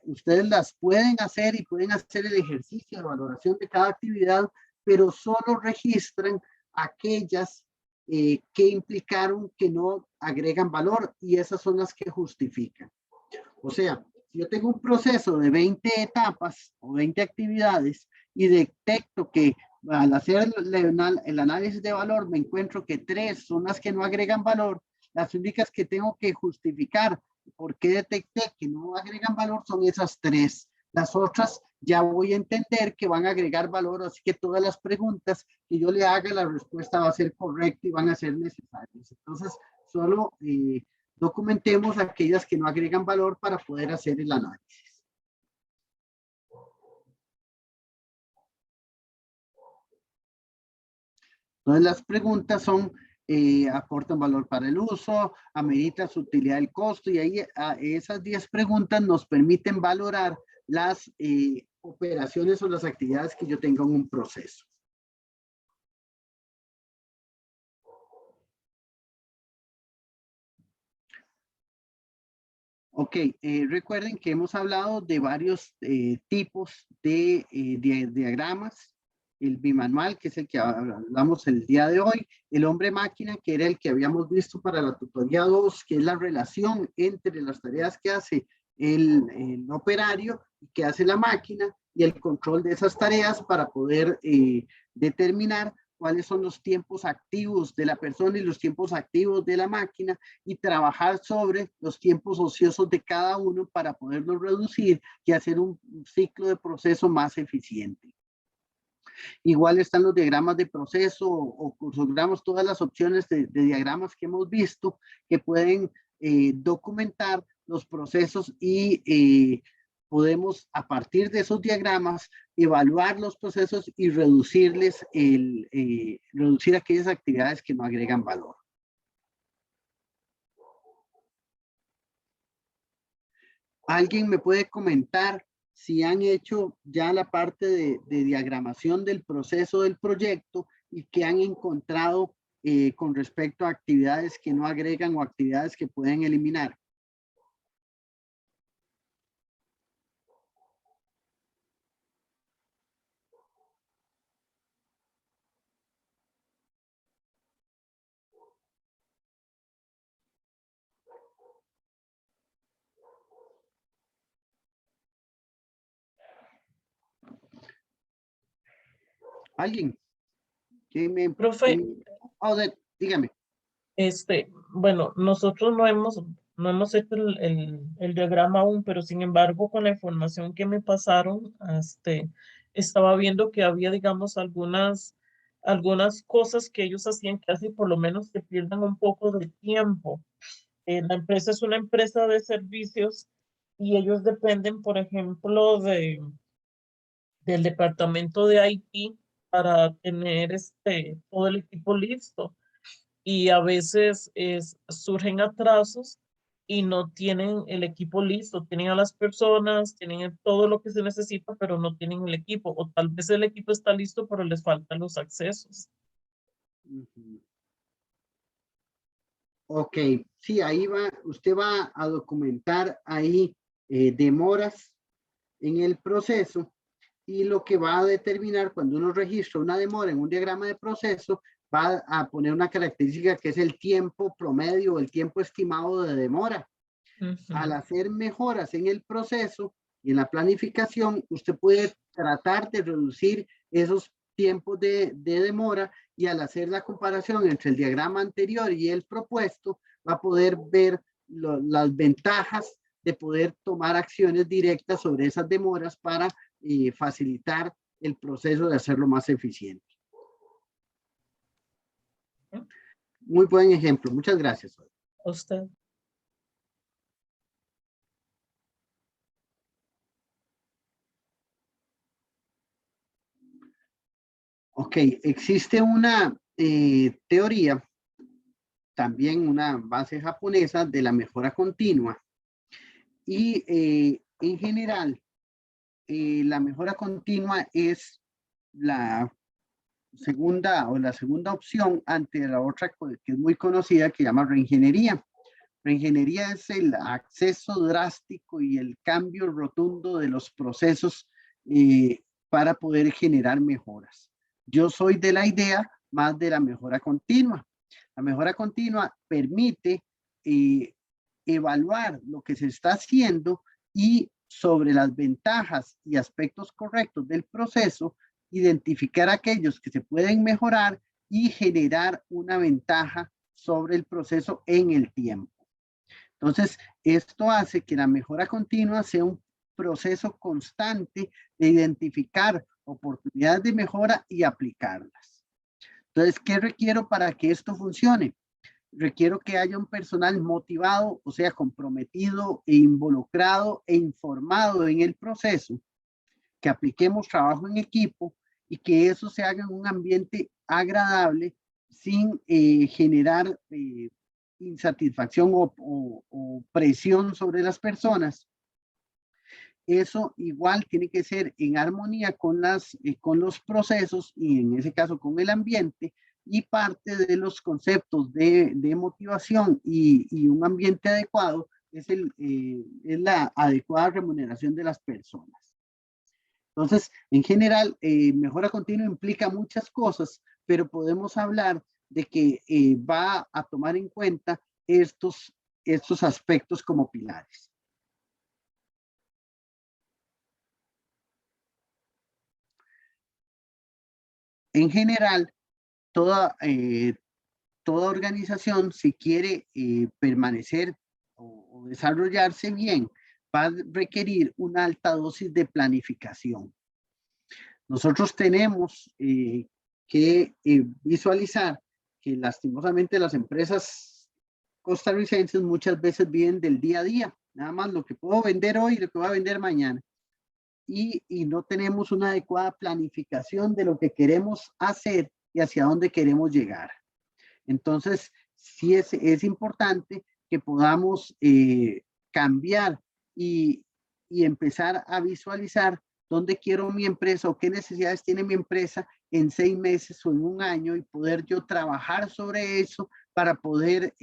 ustedes las pueden hacer y pueden hacer el ejercicio de valoración de cada actividad, pero solo registran aquellas que implicaron que no agregan valor y esas son las que justifican. O sea, si yo tengo un proceso de 20 etapas o 20 actividades y detecto que al hacer el análisis de valor me encuentro que 3 son las que no agregan valor, las únicas que tengo que justificar por qué detecté que no agregan valor son esas 3. Las otras ya voy a entender que van a agregar valor, así que todas las preguntas que yo le haga, la respuesta va a ser correcta y van a ser necesarias. Entonces, solo documentemos aquellas que no agregan valor para poder hacer el análisis. Entonces las preguntas son, aportan valor para el uso, amerita su utilidad del costo, y ahí esas 10 preguntas nos permiten valorar las operaciones o las actividades que yo tenga en un proceso. Ok, recuerden que hemos hablado de varios tipos de diagramas. El bimanual, que es el que hablamos el día de hoy, el hombre-máquina, que era el que habíamos visto para la tutoría 2, que es la relación entre las tareas que hace el operario y que hace la máquina, y el control de esas tareas para poder determinar cuáles son los tiempos activos de la persona y los tiempos activos de la máquina, y trabajar sobre los tiempos ociosos de cada uno para poderlos reducir y hacer un ciclo de proceso más eficiente. Igual están los diagramas de proceso o cursogramos, todas las opciones de diagramas que hemos visto que pueden documentar los procesos, y podemos a partir de esos diagramas evaluar los procesos y reducirles reducir aquellas actividades que no agregan valor. ¿Alguien me puede comentar si han hecho ya la parte de diagramación del proceso del proyecto y qué han encontrado con respecto a actividades que no agregan o actividades que pueden eliminar? ¿Alguien? Profe, Dígame. Bueno, nosotros no hemos hecho el diagrama aún, pero sin embargo, con la información que me pasaron, estaba viendo que había, digamos, algunas cosas que ellos hacían que así por lo menos que pierdan un poco de tiempo. La empresa es una empresa de servicios y ellos dependen, por ejemplo, del departamento de IT para tener todo el equipo listo, y a veces surgen atrasos y no tienen el equipo listo, tienen a las personas, tienen todo lo que se necesita, pero no tienen el equipo, o tal vez el equipo está listo, pero les faltan los accesos. Ok, sí, ahí va, usted va a documentar ahí demoras en el proceso, y lo que va a determinar cuando uno registra una demora en un diagrama de proceso, va a poner una característica que es el tiempo promedio o el tiempo estimado de demora. Al hacer mejoras en el proceso y en la planificación, usted puede tratar de reducir esos tiempos de demora, y al hacer la comparación entre el diagrama anterior y el propuesto, va a poder ver las ventajas de poder tomar acciones directas sobre esas demoras para facilitar el proceso de hacerlo más eficiente. Muy buen ejemplo. Muchas gracias. A usted. Ok, existe una teoría, también una base japonesa, de la mejora continua, y en general la mejora continua es la segunda opción ante la otra que es muy conocida, que se llama reingeniería. Reingeniería es el acceso drástico y el cambio rotundo de los procesos para poder generar mejoras. Yo soy de la idea más de la mejora continua. La mejora continua permite evaluar lo que se está haciendo, y sobre las ventajas y aspectos correctos del proceso, identificar aquellos que se pueden mejorar y generar una ventaja sobre el proceso en el tiempo. Entonces, esto hace que la mejora continua sea un proceso constante de identificar oportunidades de mejora y aplicarlas. Entonces, ¿qué requiero para que esto funcione? Requiero que haya un personal motivado, o sea, comprometido e involucrado e informado en el proceso, que apliquemos trabajo en equipo y que eso se haga en un ambiente agradable sin generar insatisfacción o presión sobre las personas. Eso igual tiene que ser en armonía con los procesos y en ese caso con el ambiente, y parte de los conceptos de motivación y un ambiente adecuado es la adecuada remuneración de las personas. Entonces, en general, mejora continua implica muchas cosas, pero podemos hablar de que va a tomar en cuenta estos aspectos como pilares. En general, toda organización, si quiere permanecer o desarrollarse bien, va a requerir una alta dosis de planificación. Nosotros tenemos que visualizar que lastimosamente las empresas costarricenses muchas veces viven del día a día, nada más lo que puedo vender hoy y lo que voy a vender mañana. Y no tenemos una adecuada planificación de lo que queremos hacer y hacia dónde queremos llegar. Entonces, sí es importante que podamos cambiar y empezar a visualizar dónde quiero mi empresa o qué necesidades tiene mi empresa en 6 meses o en un año, y poder yo trabajar sobre eso para poder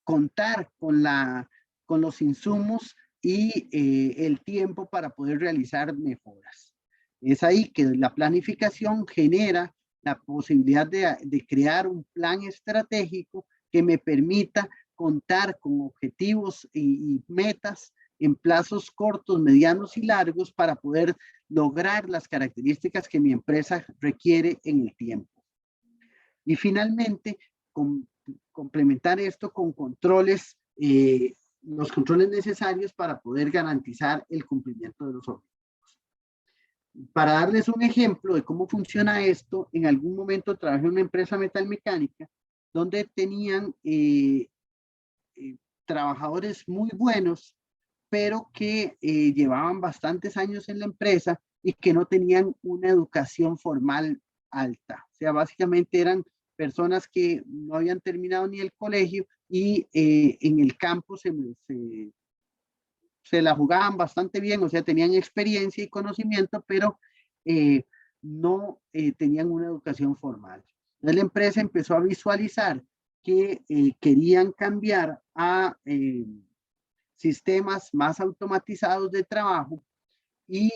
contar con los insumos y el tiempo para poder realizar mejoras. Es ahí que la planificación genera la posibilidad de crear un plan estratégico que me permita contar con objetivos y metas en plazos cortos, medianos y largos para poder lograr las características que mi empresa requiere en el tiempo. Y finalmente, complementar esto con controles, los controles necesarios para poder garantizar el cumplimiento de los objetivos. Para darles un ejemplo de cómo funciona esto, en algún momento trabajé en una empresa metalmecánica donde tenían trabajadores muy buenos, pero que llevaban bastantes años en la empresa y que no tenían una educación formal alta. O sea, básicamente eran personas que no habían terminado ni el colegio y en el campo se la jugaban bastante bien, o sea, tenían experiencia y conocimiento, pero no tenían una educación formal. Entonces la empresa empezó a visualizar que querían cambiar a sistemas más automatizados de trabajo y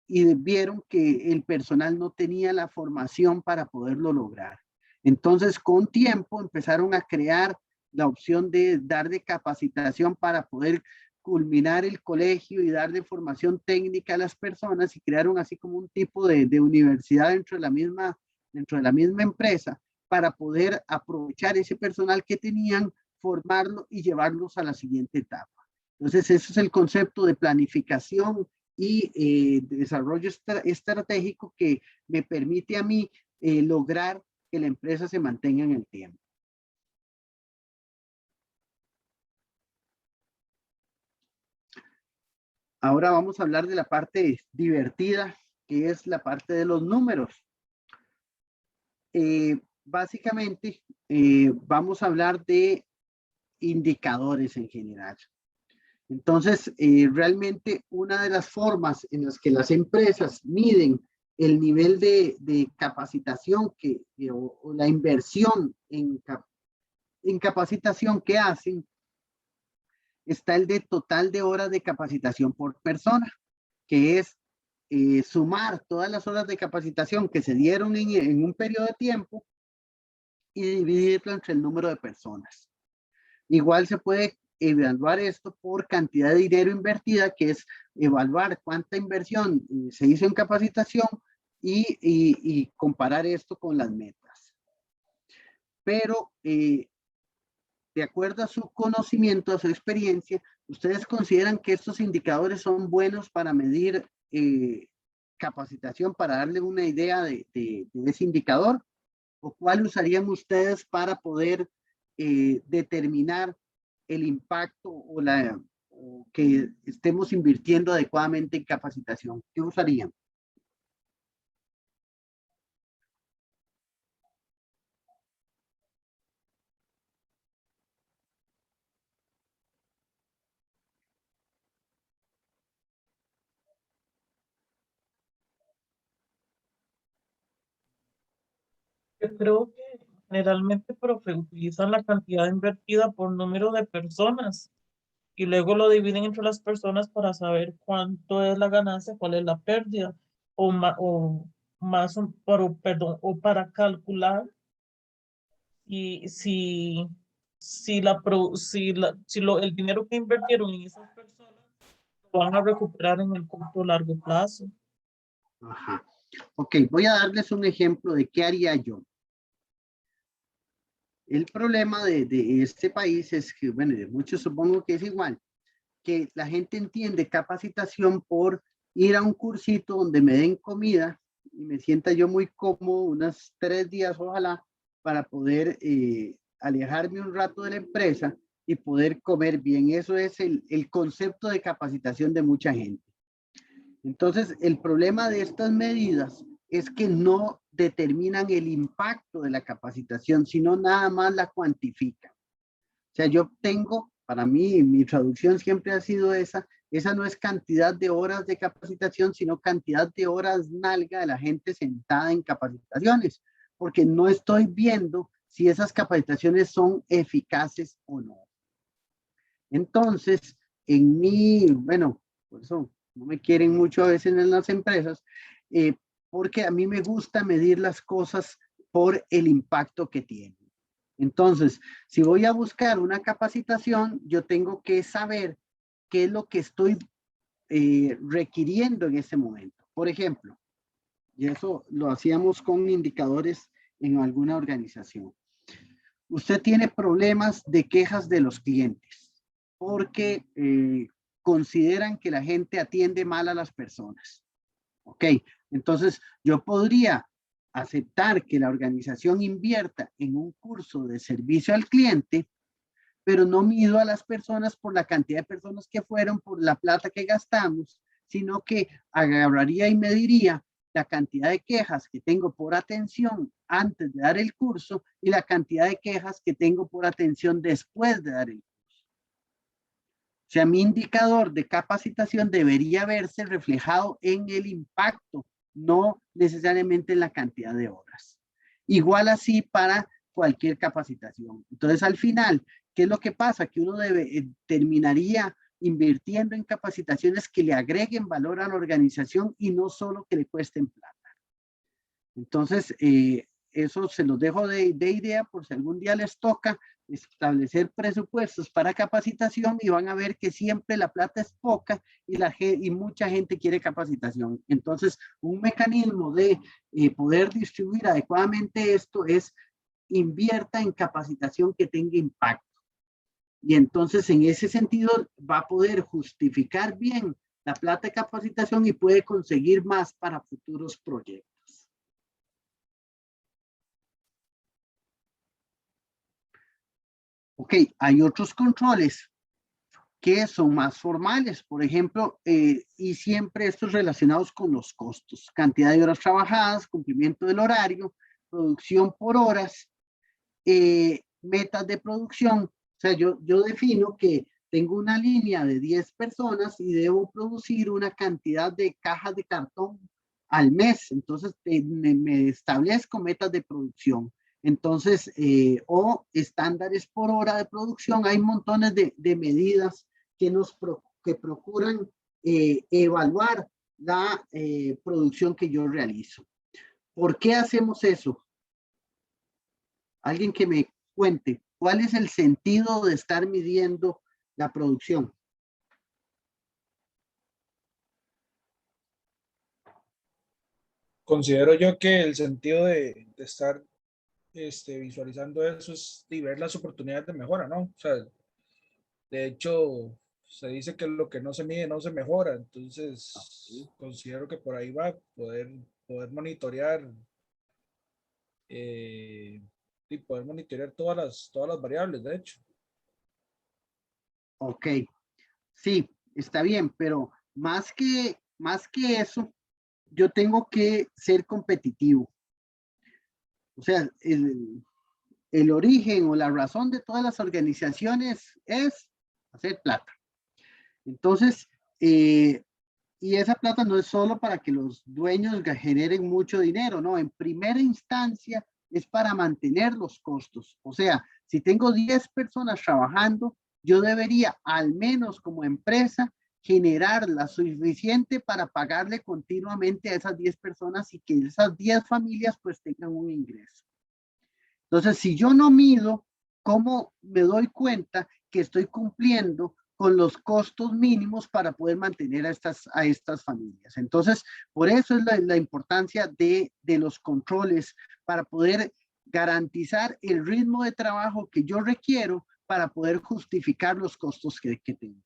vieron que el personal no tenía la formación para poderlo lograr. Entonces, con tiempo empezaron a crear la opción de dar de capacitación para poder culminar el colegio y darle formación técnica a las personas, y crearon así como un tipo de universidad dentro de la misma empresa para poder aprovechar ese personal que tenían, formarlo y llevarlos a la siguiente etapa. Entonces, ese es el concepto de planificación y desarrollo estratégico que me permite a mí lograr que la empresa se mantenga en el tiempo. Ahora vamos a hablar de la parte divertida, que es la parte de los números. Básicamente, vamos a hablar de indicadores en general. Entonces, realmente una de las formas en las que las empresas miden el nivel de capacitación o la inversión en capacitación que hacen, está el de total de horas de capacitación por persona, que es sumar todas las horas de capacitación que se dieron en un periodo de tiempo y dividirlo entre el número de personas. Igual se puede evaluar esto por cantidad de dinero invertida, que es evaluar cuánta inversión se hizo en capacitación y comparar esto con las metas. Pero de acuerdo a su conocimiento, a su experiencia, ¿ustedes consideran que estos indicadores son buenos para medir capacitación, para darle una idea de ese indicador? ¿O cuál usarían ustedes para poder determinar el impacto o que estemos invirtiendo adecuadamente en capacitación? ¿Qué usarían? Yo creo que generalmente, profe, utilizan la cantidad invertida por número de personas y luego lo dividen entre las personas para saber cuánto es la ganancia, cuál es la pérdida, o más, perdón, o para calcular y el dinero que invirtieron en esas personas lo van a recuperar en el corto o largo plazo. Ajá. Ok, voy a darles un ejemplo de qué haría yo. El problema de este país es que, bueno, de muchos supongo que es igual, que la gente entiende capacitación por ir a un cursito donde me den comida y me sienta yo muy cómodo, unos 3 días ojalá, para poder alejarme un rato de la empresa y poder comer bien. Eso es el concepto de capacitación de mucha gente. Entonces, el problema de estas medidas es que no determinan el impacto de la capacitación, sino nada más la cuantifican. O sea, yo tengo, para mí, mi traducción siempre ha sido esa no es cantidad de horas de capacitación, sino cantidad de horas nalga de la gente sentada en capacitaciones, porque no estoy viendo si esas capacitaciones son eficaces o no. Entonces, bueno, por eso no me quieren mucho a veces en las empresas, porque a mí me gusta medir las cosas por el impacto que tienen. Entonces, si voy a buscar una capacitación, yo tengo que saber qué es lo que estoy requiriendo en ese momento. Por ejemplo, y eso lo hacíamos con indicadores en alguna organización. Usted tiene problemas de quejas de los clientes porque consideran que la gente atiende mal a las personas. Ok, entonces yo podría aceptar que la organización invierta en un curso de servicio al cliente, pero no mido a las personas por la cantidad de personas que fueron, por la plata que gastamos, sino que agarraría y mediría la cantidad de quejas que tengo por atención antes de dar el curso y la cantidad de quejas que tengo por atención después de dar el curso. O sea, mi indicador de capacitación debería verse reflejado en el impacto, no necesariamente en la cantidad de horas. Igual así para cualquier capacitación. Entonces, al final, ¿qué es lo que pasa? Que uno terminaría invirtiendo en capacitaciones que le agreguen valor a la organización y no solo que le cuesten plata. Entonces, eso se los dejo de idea por si algún día les toca establecer presupuestos para capacitación y van a ver que siempre la plata es poca y mucha gente quiere capacitación. Entonces, un mecanismo de poder distribuir adecuadamente esto es invierta en capacitación que tenga impacto. Y entonces, en ese sentido, va a poder justificar bien la plata de capacitación y puede conseguir más para futuros proyectos. Ok, hay otros controles que son más formales, por ejemplo, y siempre estos relacionados con los costos, cantidad de horas trabajadas, cumplimiento del horario, producción por horas, metas de producción. O sea, yo defino que tengo una línea de 10 personas y debo producir una cantidad de cajas de cartón al mes. Entonces, me establezco metas de producción. Entonces, o estándares por hora de producción. Hay montones de medidas que procuran evaluar la producción que yo realizo. ¿Por qué hacemos eso? Alguien que me cuente, ¿cuál es el sentido de estar midiendo la producción? Considero yo que el sentido de estar visualizando eso es y ver las oportunidades de mejora, ¿no? O sea, de hecho, se dice que lo que no se mide no se mejora, entonces considero que por ahí va poder monitorear y poder monitorear todas las variables, de hecho. Ok, sí, está bien, pero más que eso, yo tengo que ser competitivo. O sea, el origen o la razón de todas las organizaciones es hacer plata. Entonces, y esa plata no es solo para que los dueños generen mucho dinero, ¿no? En primera instancia, es para mantener los costos. O sea, si tengo 10 personas trabajando, yo debería al menos como empresa generar la suficiente para pagarle continuamente a esas 10 personas y que esas 10 familias pues tengan un ingreso. Entonces, si yo no mido, ¿cómo me doy cuenta que estoy cumpliendo con los costos mínimos para poder mantener a estas familias? Entonces, por eso es la importancia de los controles para poder garantizar el ritmo de trabajo que yo requiero para poder justificar los costos que tengo.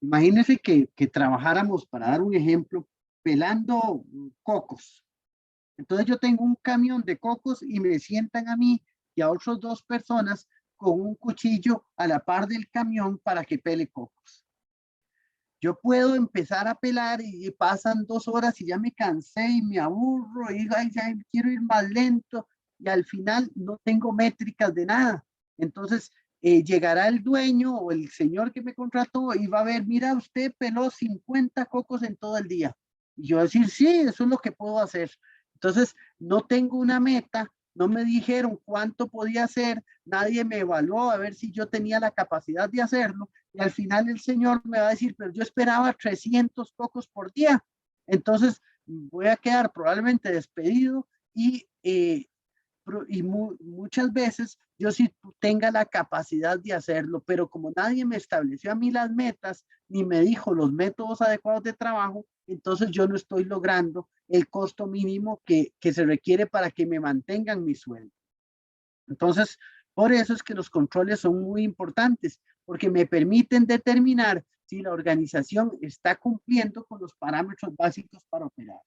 Imagínense que trabajáramos, para dar un ejemplo, pelando cocos. Entonces yo tengo un camión de cocos y me sientan a mí y a otras 2 personas con un cuchillo a la par del camión para que pele cocos. Yo puedo empezar a pelar y pasan 2 horas y ya me cansé y me aburro y ay, ya quiero ir más lento y al final no tengo métricas de nada. Entonces llegará el dueño o el señor que me contrató y va a ver, mira, usted peló 50 cocos en todo el día. Y yo voy a decir, sí, eso es lo que puedo hacer. Entonces, no tengo una meta, no me dijeron cuánto podía hacer, nadie me evaluó a ver si yo tenía la capacidad de hacerlo, y al final el señor me va a decir, pero yo esperaba 300 cocos por día, entonces voy a quedar probablemente despedido y muchas veces yo sí tenga la capacidad de hacerlo, pero como nadie me estableció a mí las metas, ni me dijo los métodos adecuados de trabajo, entonces yo no estoy logrando el costo mínimo que se requiere para que me mantengan mi sueldo. Entonces, por eso es que los controles son muy importantes, porque me permiten determinar si la organización está cumpliendo con los parámetros básicos para operar.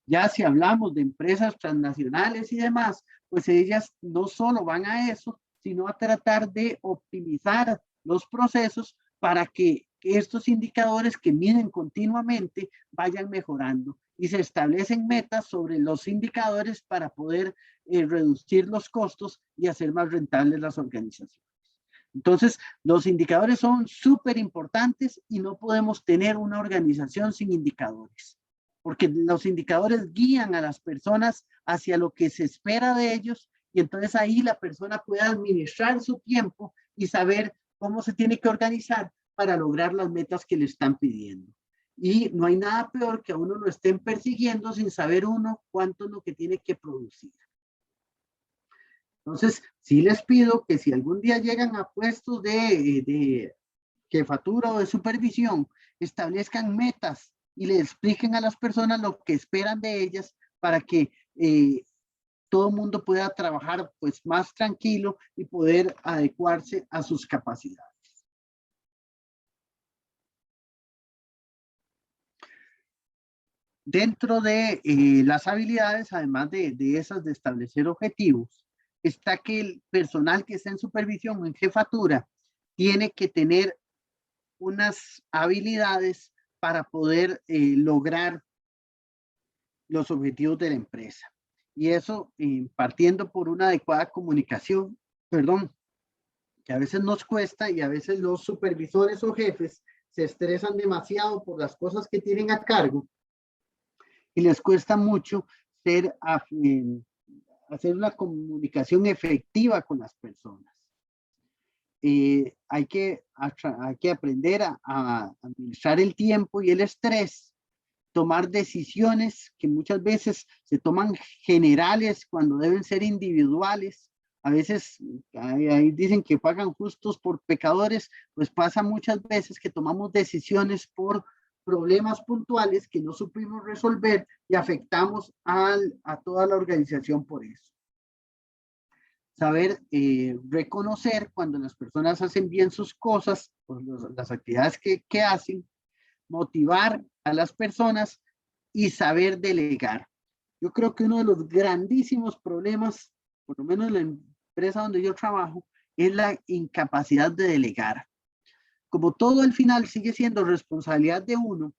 Ya si hablamos de empresas transnacionales y demás, pues ellas no solo van a eso, sino a tratar de optimizar los procesos para que estos indicadores que miden continuamente vayan mejorando y se establecen metas sobre los indicadores para poder reducir los costos y hacer más rentables las organizaciones. Entonces, los indicadores son súper importantes y no podemos tener una organización sin indicadores, porque los indicadores guían a las personas hacia lo que se espera de ellos y entonces ahí la persona puede administrar su tiempo y saber cómo se tiene que organizar para lograr las metas que le están pidiendo. Y no hay nada peor que a uno lo estén persiguiendo sin saber uno cuánto es lo que tiene que producir. Entonces, sí les pido que si algún día llegan a puestos de jefatura o de supervisión, establezcan metas y le expliquen a las personas lo que esperan de ellas para que todo el mundo pueda trabajar pues más tranquilo y poder adecuarse a sus capacidades. Dentro de las habilidades, además de esas de establecer objetivos, está que el personal que está en supervisión o en jefatura tiene que tener unas habilidades para poder lograr los objetivos de la empresa. Y eso partiendo por una adecuada comunicación, que a veces nos cuesta y a veces los supervisores o jefes se estresan demasiado por las cosas que tienen a cargo y les cuesta mucho hacer una comunicación efectiva con las personas. Hay que aprender a administrar el tiempo y el estrés, tomar decisiones que muchas veces se toman generales cuando deben ser individuales. A veces ahí dicen que pagan justos por pecadores, pues pasa muchas veces que tomamos decisiones por problemas puntuales que no supimos resolver y afectamos a toda la organización por eso. Saber reconocer cuando las personas hacen bien sus cosas, pues las actividades que hacen, motivar a las personas y saber delegar. Yo creo que uno de los grandísimos problemas, por lo menos en la empresa donde yo trabajo, es la incapacidad de delegar. Como todo al final sigue siendo responsabilidad de uno,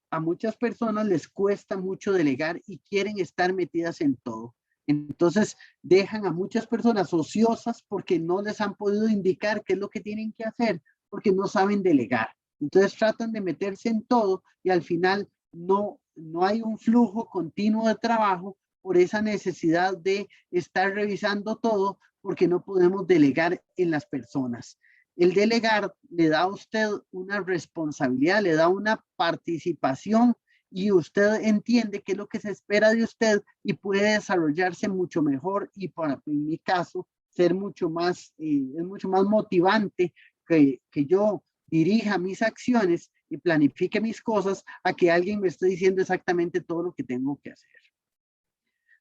a muchas personas les cuesta mucho delegar y quieren estar metidas en todo. Entonces dejan a muchas personas ociosas porque no les han podido indicar qué es lo que tienen que hacer, porque no saben delegar. Entonces tratan de meterse en todo y al final no hay un flujo continuo de trabajo por esa necesidad de estar revisando todo, porque no podemos delegar en las personas. El delegar le da a usted una responsabilidad, le da una participación y usted entiende qué es lo que se espera de usted y puede desarrollarse mucho mejor y en mi caso ser mucho más, es mucho más motivante que yo dirija mis acciones y planifique mis cosas a que alguien me esté diciendo exactamente todo lo que tengo que hacer.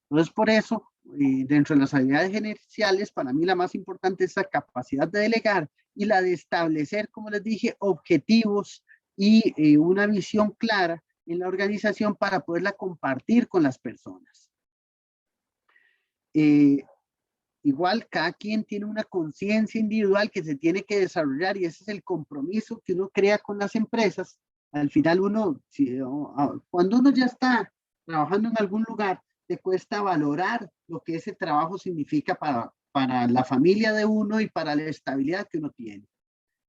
Entonces, por eso, dentro de las habilidades gerenciales, para mí la más importante es la capacidad de delegar y la de establecer, como les dije, objetivos y una visión clara en la organización para poderla compartir con las personas. Igual, cada quien tiene una conciencia individual que se tiene que desarrollar y ese es el compromiso que uno crea con las empresas. Al final uno, cuando uno ya está trabajando en algún lugar, le cuesta valorar lo que ese trabajo significa para la familia de uno y para la estabilidad que uno tiene.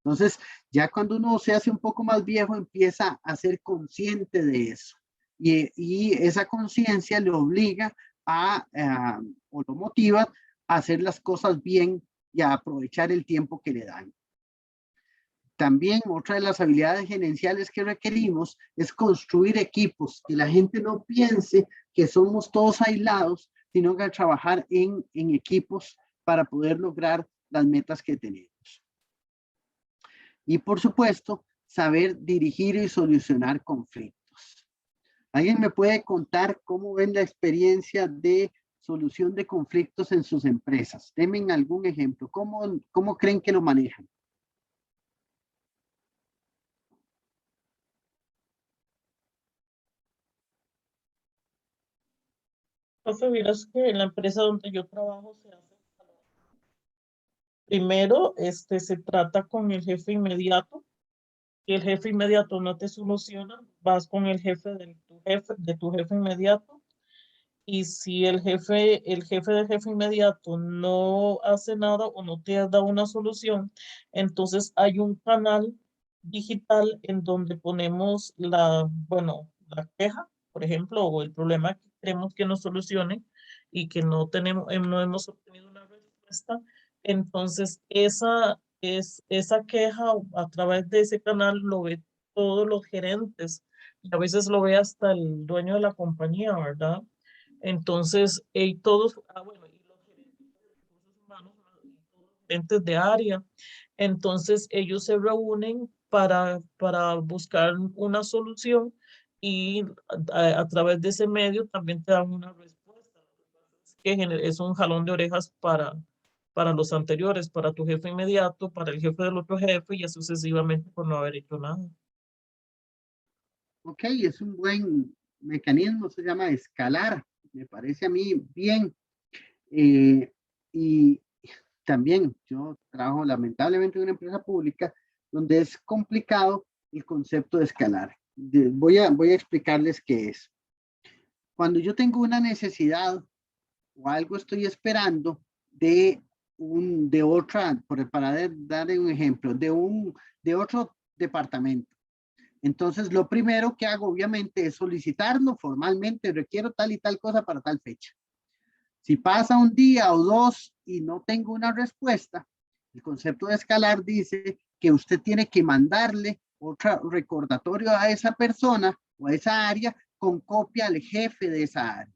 Entonces, ya cuando uno se hace un poco más viejo, empieza a ser consciente de eso. Y esa conciencia le obliga o lo motiva a hacer las cosas bien y a aprovechar el tiempo que le dan. También otra de las habilidades gerenciales que requerimos es construir equipos, que la gente no piense que somos todos aislados, sino que trabajar en equipos para poder lograr las metas que tenemos. Y por supuesto, saber dirigir y solucionar conflictos. ¿Alguien me puede contar cómo ven la experiencia de solución de conflictos en sus empresas? Denme algún ejemplo. ¿Cómo creen que lo manejan? Profe, miras que en la empresa donde yo trabajo se hace. Primero, se trata con el jefe inmediato. Si el jefe inmediato no te soluciona, vas con el jefe de tu jefe inmediato. Y si el jefe del jefe inmediato no hace nada o no te da una solución, entonces hay un canal digital en donde ponemos la queja, por ejemplo, o el problema que queremos que nos solucione y que no hemos obtenido una respuesta. Entonces, esa queja a través de ese canal lo ve todos los gerentes y a veces lo ve hasta el dueño de la compañía, ¿verdad? Entonces, todos, y los gerentes de recursos humanos, y todos los gerentes de área, entonces ellos se reúnen para buscar una solución y a través de ese medio también te dan una respuesta. Que es un jalón de orejas para los anteriores, para tu jefe inmediato, para el jefe del otro jefe y así sucesivamente por no haber hecho nada. Ok, es un buen mecanismo, se llama escalar. Me parece a mí bien. Y también yo trabajo lamentablemente en una empresa pública donde es complicado el concepto de escalar. Voy a explicarles qué es. Cuando yo tengo una necesidad o algo estoy esperando para dar un ejemplo, de otro departamento. Entonces, lo primero que hago, obviamente, es solicitarlo formalmente. Requiero tal y tal cosa para tal fecha. Si pasa un día o dos y no tengo una respuesta, el concepto de escalar dice que usted tiene que mandarle otro recordatorio a esa persona o a esa área con copia al jefe de esa área.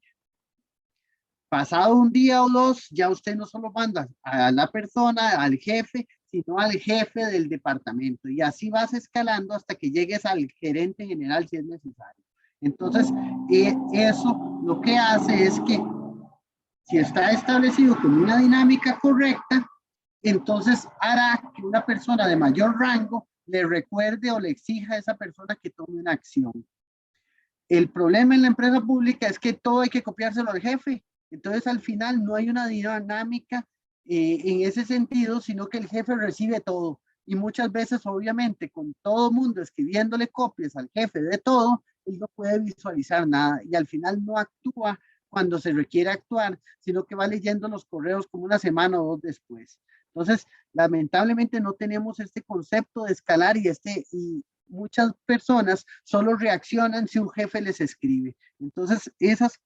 Pasado un día o dos, ya usted no solo manda a la persona, al jefe, sino al jefe del departamento. Y así vas escalando hasta que llegues al gerente general si es necesario. Entonces, eso lo que hace es que si está establecido con una dinámica correcta, entonces hará que una persona de mayor rango le recuerde o le exija a esa persona que tome una acción. El problema en la empresa pública es que todo hay que copiárselo al jefe. Entonces, al final no hay una dinámica en ese sentido, sino que el jefe recibe todo. Y muchas veces, obviamente, con todo el mundo escribiéndole copias al jefe de todo, él no puede visualizar nada y al final no actúa cuando se requiere actuar, sino que va leyendo los correos como una semana o dos después. Entonces, lamentablemente no tenemos este concepto de escalar y muchas personas solo reaccionan si un jefe les escribe. Entonces, esas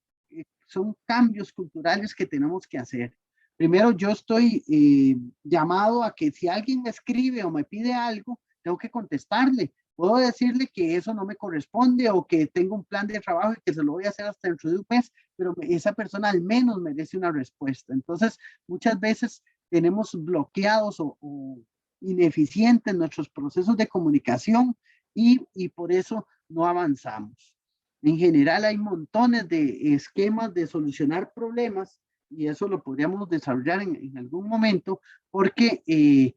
son cambios culturales que tenemos que hacer. Primero, yo estoy llamado a que si alguien me escribe o me pide algo, tengo que contestarle. Puedo decirle que eso no me corresponde o que tengo un plan de trabajo y que se lo voy a hacer hasta dentro de un mes, pero esa persona al menos merece una respuesta. Entonces, muchas veces tenemos bloqueados o ineficientes nuestros procesos de comunicación y por eso no avanzamos. En general hay montones de esquemas de solucionar problemas y eso lo podríamos desarrollar en algún momento porque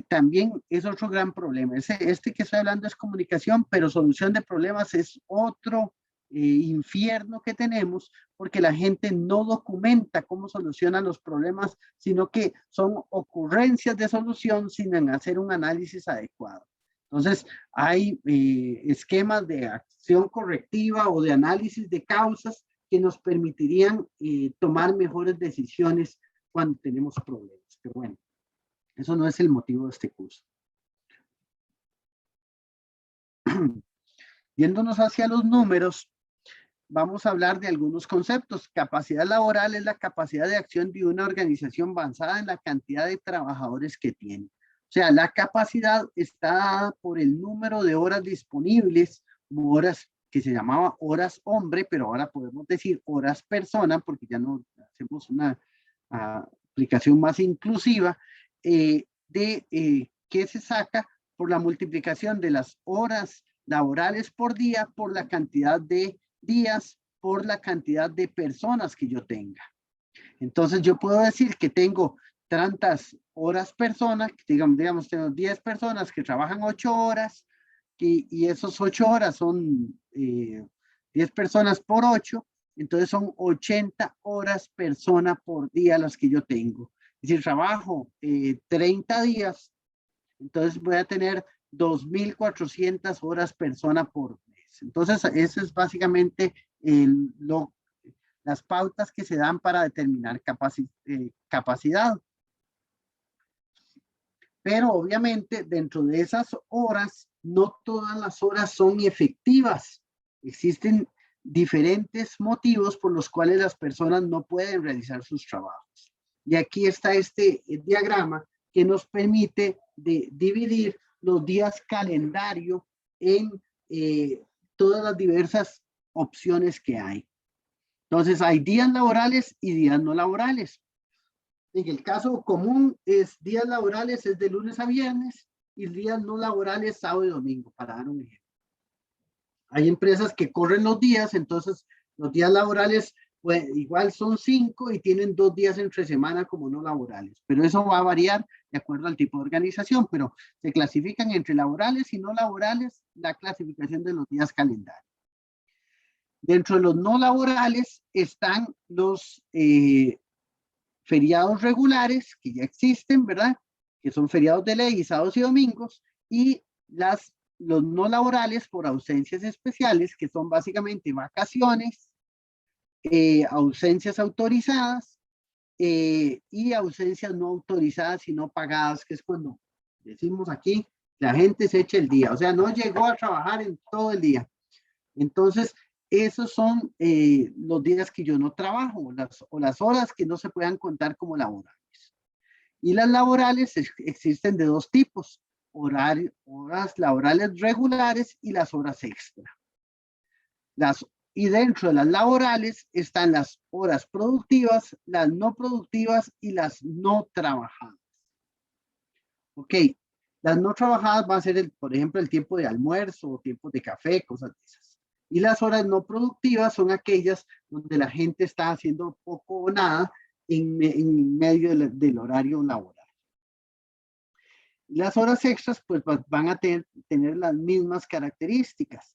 también es otro gran problema. Este que estoy hablando es comunicación, pero solución de problemas es otro infierno que tenemos porque la gente no documenta cómo solucionan los problemas, sino que son ocurrencias de solución sin hacer un análisis adecuado. Entonces, hay esquemas de acción correctiva o de análisis de causas que nos permitirían tomar mejores decisiones cuando tenemos problemas. Pero bueno, eso no es el motivo de este curso. Yéndonos hacia los números, vamos a hablar de algunos conceptos. Capacidad laboral es la capacidad de acción de una organización basada en la cantidad de trabajadores que tiene. O sea, la capacidad está dada por el número de horas disponibles, horas que se llamaba horas hombre, pero ahora podemos decir horas persona, porque ya no hacemos una aplicación más inclusiva, que se saca por la multiplicación de las horas laborales por día por la cantidad de días por la cantidad de personas que yo tenga. Entonces yo puedo decir que tengo tantas horas persona, digamos tengo 10 personas que trabajan 8 horas y esos 8 horas son 10 personas por 8, entonces son 80 horas persona por día las que yo tengo. Y si trabajo 30 días, entonces voy a tener 2.400 horas persona por mes. Entonces, eso es básicamente las pautas que se dan para determinar capacidad. Pero obviamente dentro de esas horas, no todas las horas son efectivas. Existen diferentes motivos por los cuales las personas no pueden realizar sus trabajos. Y aquí está este diagrama que nos permite dividir los días calendario en todas las diversas opciones que hay. Entonces hay días laborales y días no laborales. En el caso común es días laborales es de lunes a viernes y días no laborales sábado y domingo, para dar un ejemplo. Hay empresas que corren los días, entonces los días laborales pues, igual son 5 y tienen 2 días entre semana como no laborales, pero eso va a variar de acuerdo al tipo de organización, pero se clasifican entre laborales y no laborales la clasificación de los días calendarios. Dentro de los no laborales están los feriados regulares que ya existen, ¿verdad? Que son feriados de ley, sábados y domingos, y los no laborales por ausencias especiales, que son básicamente vacaciones, ausencias autorizadas y ausencias no autorizadas y no pagadas, que es cuando decimos aquí, la gente se echa el día, o sea, no llegó a trabajar en todo el día. Entonces, esos son los días que yo no trabajo, o las horas que no se puedan contar como laborales. Y las laborales existen de 2 tipos, horas laborales regulares y las horas extra. Y dentro de las laborales están las horas productivas, las no productivas y las no trabajadas. Ok, las no trabajadas va a ser, por ejemplo, el tiempo de almuerzo o tiempo de café, cosas de esas. Y las horas no productivas son aquellas donde la gente está haciendo poco o nada en medio del horario laboral. Las horas extras pues van a tener las mismas características.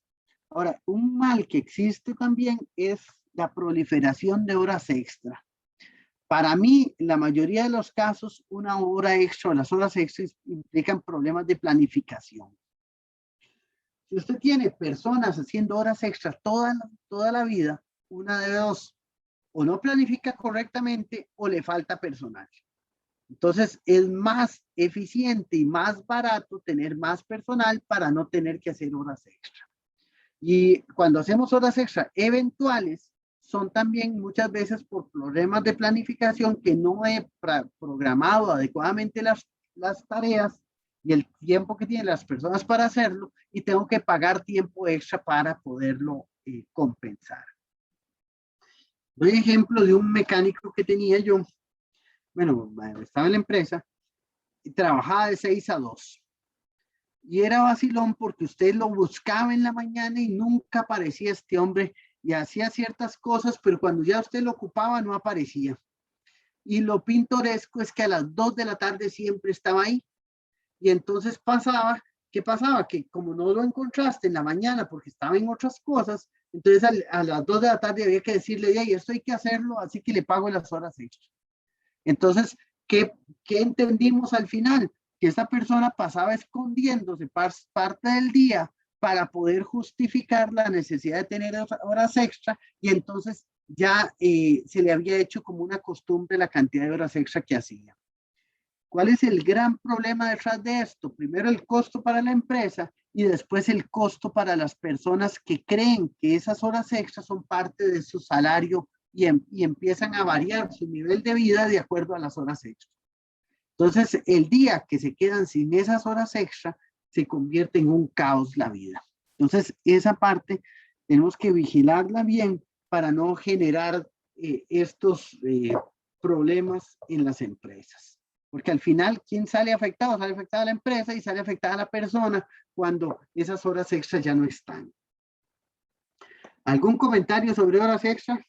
Ahora, un mal que existe también es la proliferación de horas extra. Para mí, en la mayoría de los casos, una hora extra o las horas extras implican problemas de planificación. Si usted tiene personas haciendo horas extras toda la vida, una de 2, o no planifica correctamente o le falta personal. Entonces, es más eficiente y más barato tener más personal para no tener que hacer horas extra. Y cuando hacemos horas extra eventuales, son también muchas veces por problemas de planificación que no he programado adecuadamente las tareas y el tiempo que tienen las personas para hacerlo, y tengo que pagar tiempo extra para poderlo compensar. Doy ejemplo de un mecánico que tenía yo. Bueno, estaba en la empresa y trabajaba de 6 a 2. Y era vacilón porque usted lo buscaba en la mañana y nunca aparecía este hombre, y hacía ciertas cosas, pero cuando ya usted lo ocupaba no aparecía. Y lo pintoresco es que a las 2 de la tarde siempre estaba ahí. Y entonces pasaba, ¿qué pasaba? Que como no lo encontraste en la mañana porque estaba en otras cosas, entonces a las 2 de la tarde había que decirle, hey, esto hay que hacerlo, así que le pago las horas extra. Entonces, ¿qué entendimos al final? Que esa persona pasaba escondiéndose parte del día para poder justificar la necesidad de tener horas extra, y entonces ya se le había hecho como una costumbre la cantidad de horas extra que hacía. ¿Cuál es el gran problema detrás de esto? Primero el costo para la empresa y después el costo para las personas que creen que esas horas extras son parte de su salario y empiezan a variar su nivel de vida de acuerdo a las horas extras. Entonces, el día que se quedan sin esas horas extra, se convierte en un caos la vida. Entonces, esa parte tenemos que vigilarla bien para no generar estos problemas en las empresas. Porque al final, ¿quién sale afectado? Sale afectada la empresa y sale afectada la persona cuando esas horas extras ya no están. ¿Algún comentario sobre horas extras?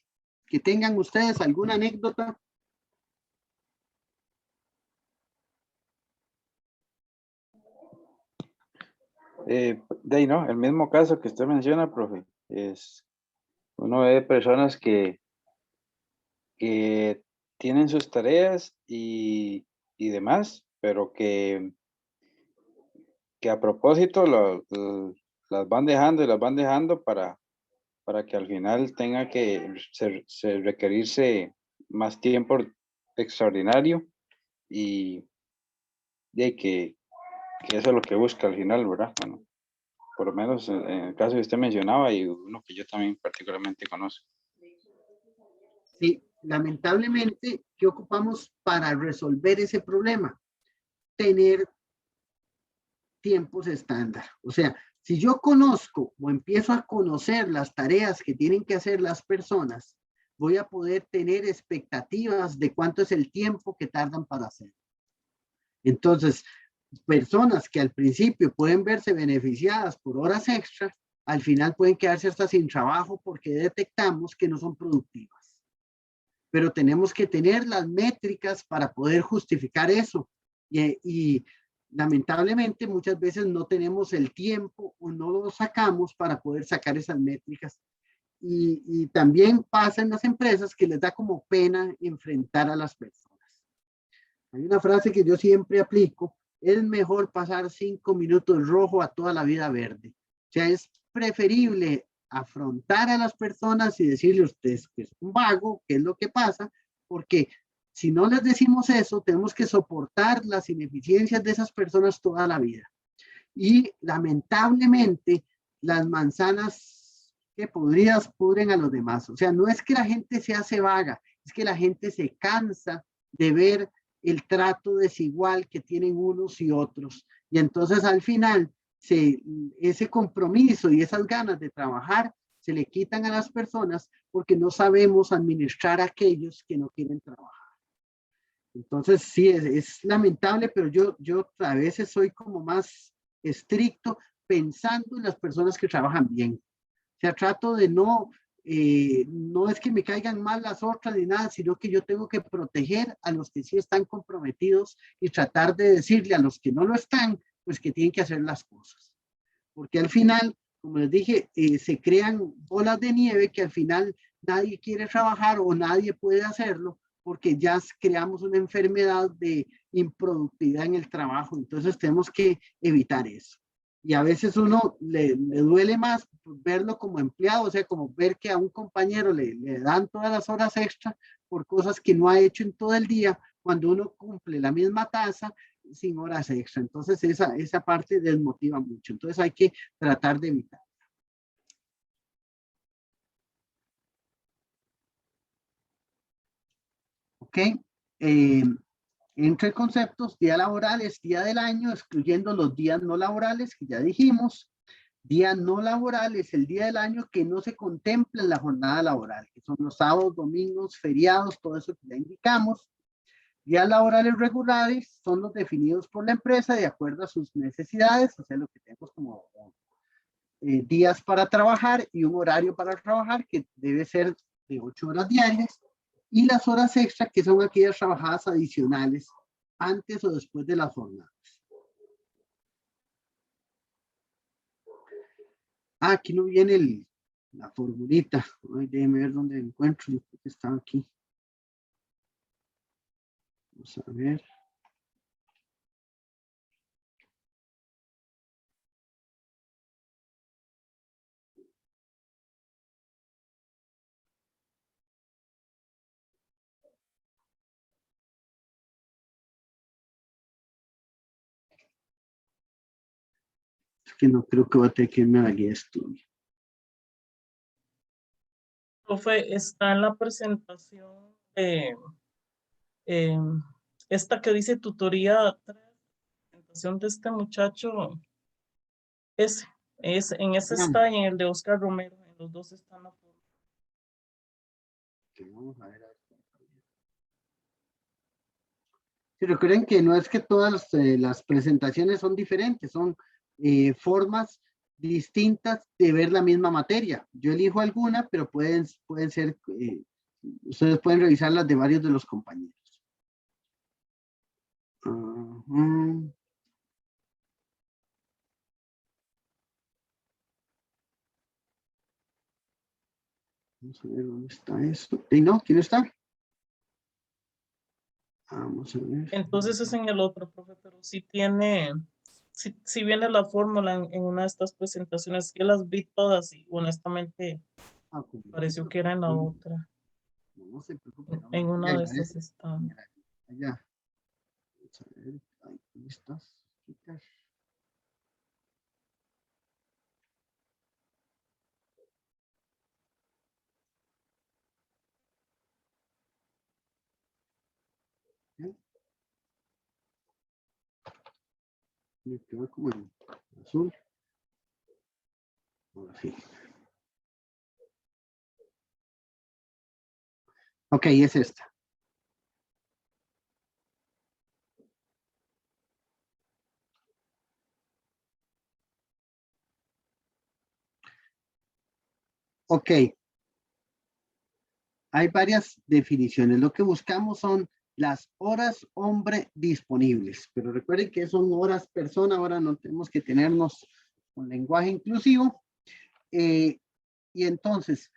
Que tengan ustedes, alguna anécdota. No, el mismo caso que usted menciona, profe, es uno ve personas que tienen sus tareas y demás, pero que a propósito las van dejando y las van dejando para que al final tenga que requerirse más tiempo extraordinario, y que eso es lo que busca al final, ¿verdad? Bueno, por lo menos en el caso que usted mencionaba y uno que yo también particularmente conozco. Sí, lamentablemente, ¿qué ocupamos para resolver ese problema? Tener tiempos estándar. O sea, si yo conozco o empiezo a conocer las tareas que tienen que hacer las personas, voy a poder tener expectativas de cuánto es el tiempo que tardan para hacer. Entonces, personas que al principio pueden verse beneficiadas por horas extras, al final pueden quedarse hasta sin trabajo porque detectamos que no son productivas. Pero tenemos que tener las métricas para poder justificar eso. Y lamentablemente muchas veces no tenemos el tiempo o no lo sacamos para poder sacar esas métricas. Y también pasa en las empresas que les da como pena enfrentar a las personas. Hay una frase que yo siempre aplico: es mejor pasar 5 minutos rojo a toda la vida verde. O sea, es preferible afrontar a las personas y decirle a ustedes que es un vago, qué es lo que pasa, porque si no les decimos eso, tenemos que soportar las ineficiencias de esas personas toda la vida. Y lamentablemente, las manzanas que podridas pudren a los demás. O sea, no es que la gente se hace vaga, es que la gente se cansa de ver el trato desigual que tienen unos y otros. Y entonces al final, ese compromiso y esas ganas de trabajar se le quitan a las personas porque no sabemos administrar a aquellos que no quieren trabajar. Entonces sí, es lamentable, pero yo a veces soy como más estricto pensando en las personas que trabajan bien. O sea, trato de no es que me caigan mal las otras ni nada, sino que yo tengo que proteger a los que sí están comprometidos y tratar de decirle a los que no lo están, pues que tienen que hacer las cosas. Porque al final, como les dije, se crean bolas de nieve que al final nadie quiere trabajar o nadie puede hacerlo porque ya creamos una enfermedad de improductividad en el trabajo. Entonces tenemos que evitar eso. Y a veces uno le duele más verlo como empleado, o sea, como ver que a un compañero le dan todas las horas extra por cosas que no ha hecho en todo el día, cuando uno cumple la misma tasa sin horas extra. Entonces esa parte desmotiva mucho. Entonces hay que tratar de evitar. ¿Ok? Entre conceptos, día laboral es día del año, excluyendo los días no laborales que ya dijimos. Día no laboral es el día del año que no se contempla en la jornada laboral, que son los sábados, domingos, feriados, todo eso que ya indicamos. Días laborales regulares son los definidos por la empresa de acuerdo a sus necesidades, o sea, lo que tenemos como días para trabajar y un horario para trabajar que debe ser de 8 horas diarias, y las horas extra que son aquellas trabajadas adicionales antes o después de las jornadas. Aquí no viene la formulita. Ay, déjeme ver dónde encuentro. Yo creo que está aquí. Vamos a ver. Es que no creo que va a tener que irme a la guía de estudio. Profe, está en la presentación esta que dice tutoría 3, presentación de este muchacho. En ese está y en el de Oscar Romero, en los dos están la forma. Vamos a ver. Sí, recuerden que no es que todas las presentaciones son diferentes, son formas distintas de ver la misma materia. Yo elijo alguna, pero pueden ser, ustedes pueden revisar las de varios de los compañeros. Vamos a ver dónde está esto. ¿Y no? ¿Quién está? Vamos a ver. Entonces es en el otro, profe, pero sí tiene, sí viene la fórmula en una de estas presentaciones, que las vi todas y honestamente pareció que era en la otra. No se preocupe. En una de esas está. Allá. Vamos a ver. Ahí estás, chicas. Me queda como en azul. Ahora sí. Ok, es esta. Ok. Hay varias definiciones. Lo que buscamos son las horas hombre disponibles, pero recuerden que son horas persona, ahora no tenemos que tenernos un lenguaje inclusivo. Y entonces,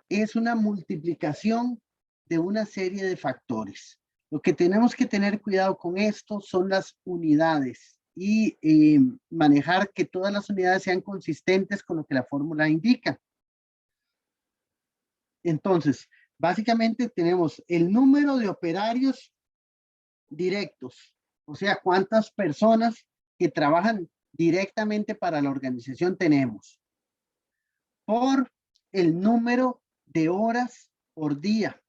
es una multiplicación de una serie de factores. Lo que tenemos que tener cuidado con esto son las unidades y manejar que todas las unidades sean consistentes con lo que la fórmula indica. Entonces, básicamente tenemos el número de operarios directos, o sea, cuántas personas que trabajan directamente para la organización tenemos, por el número de horas por día.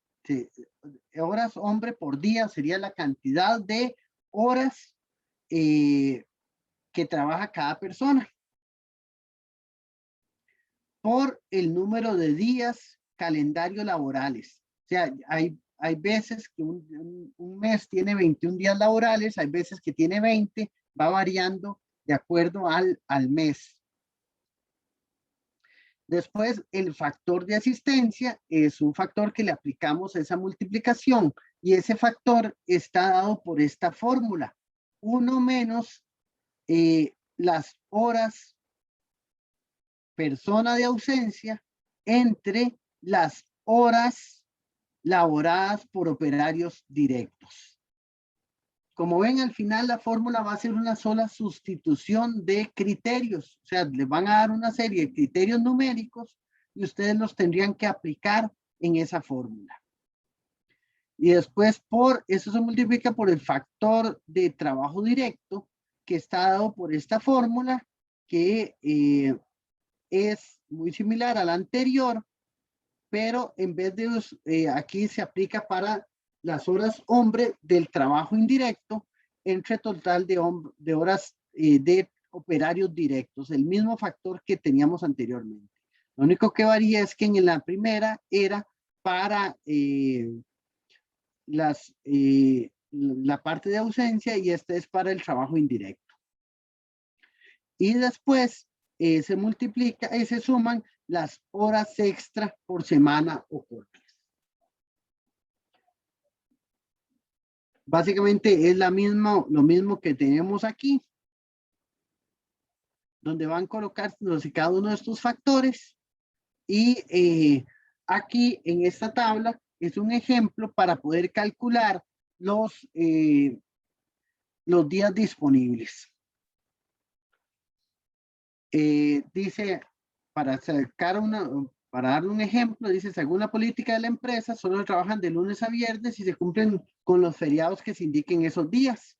Horas hombre por día sería la cantidad de horas que trabaja cada persona, por el número de días calendario laborales. O sea, hay veces que un mes tiene 21 días laborales, hay veces que tiene 20, va variando de acuerdo al mes. Después, el factor de asistencia es un factor que le aplicamos a esa multiplicación y ese factor está dado por esta fórmula. 1 menos las horas persona de ausencia entre las horas laboradas por operarios directos. Como ven, al final la fórmula va a ser una sola sustitución de criterios. O sea, les van a dar una serie de criterios numéricos y ustedes los tendrían que aplicar en esa fórmula. Y después eso se multiplica por el factor de trabajo directo que está dado por esta fórmula que es muy similar a la anterior, pero en vez de aquí se aplica para las horas hombre del trabajo indirecto entre total de horas de operarios directos, el mismo factor que teníamos anteriormente. Lo único que varía es que en la primera era para la parte de ausencia y esta es para el trabajo indirecto. Y después se multiplica y se suman las horas extra por semana o por mes. Básicamente es lo mismo que tenemos aquí, donde van a colocarse cada uno de estos factores. Y aquí en esta tabla es un ejemplo para poder calcular los días disponibles. Dice, para darle un ejemplo, dice, según la política de la empresa, solo trabajan de lunes a viernes y se cumplen con los feriados que se indiquen esos días.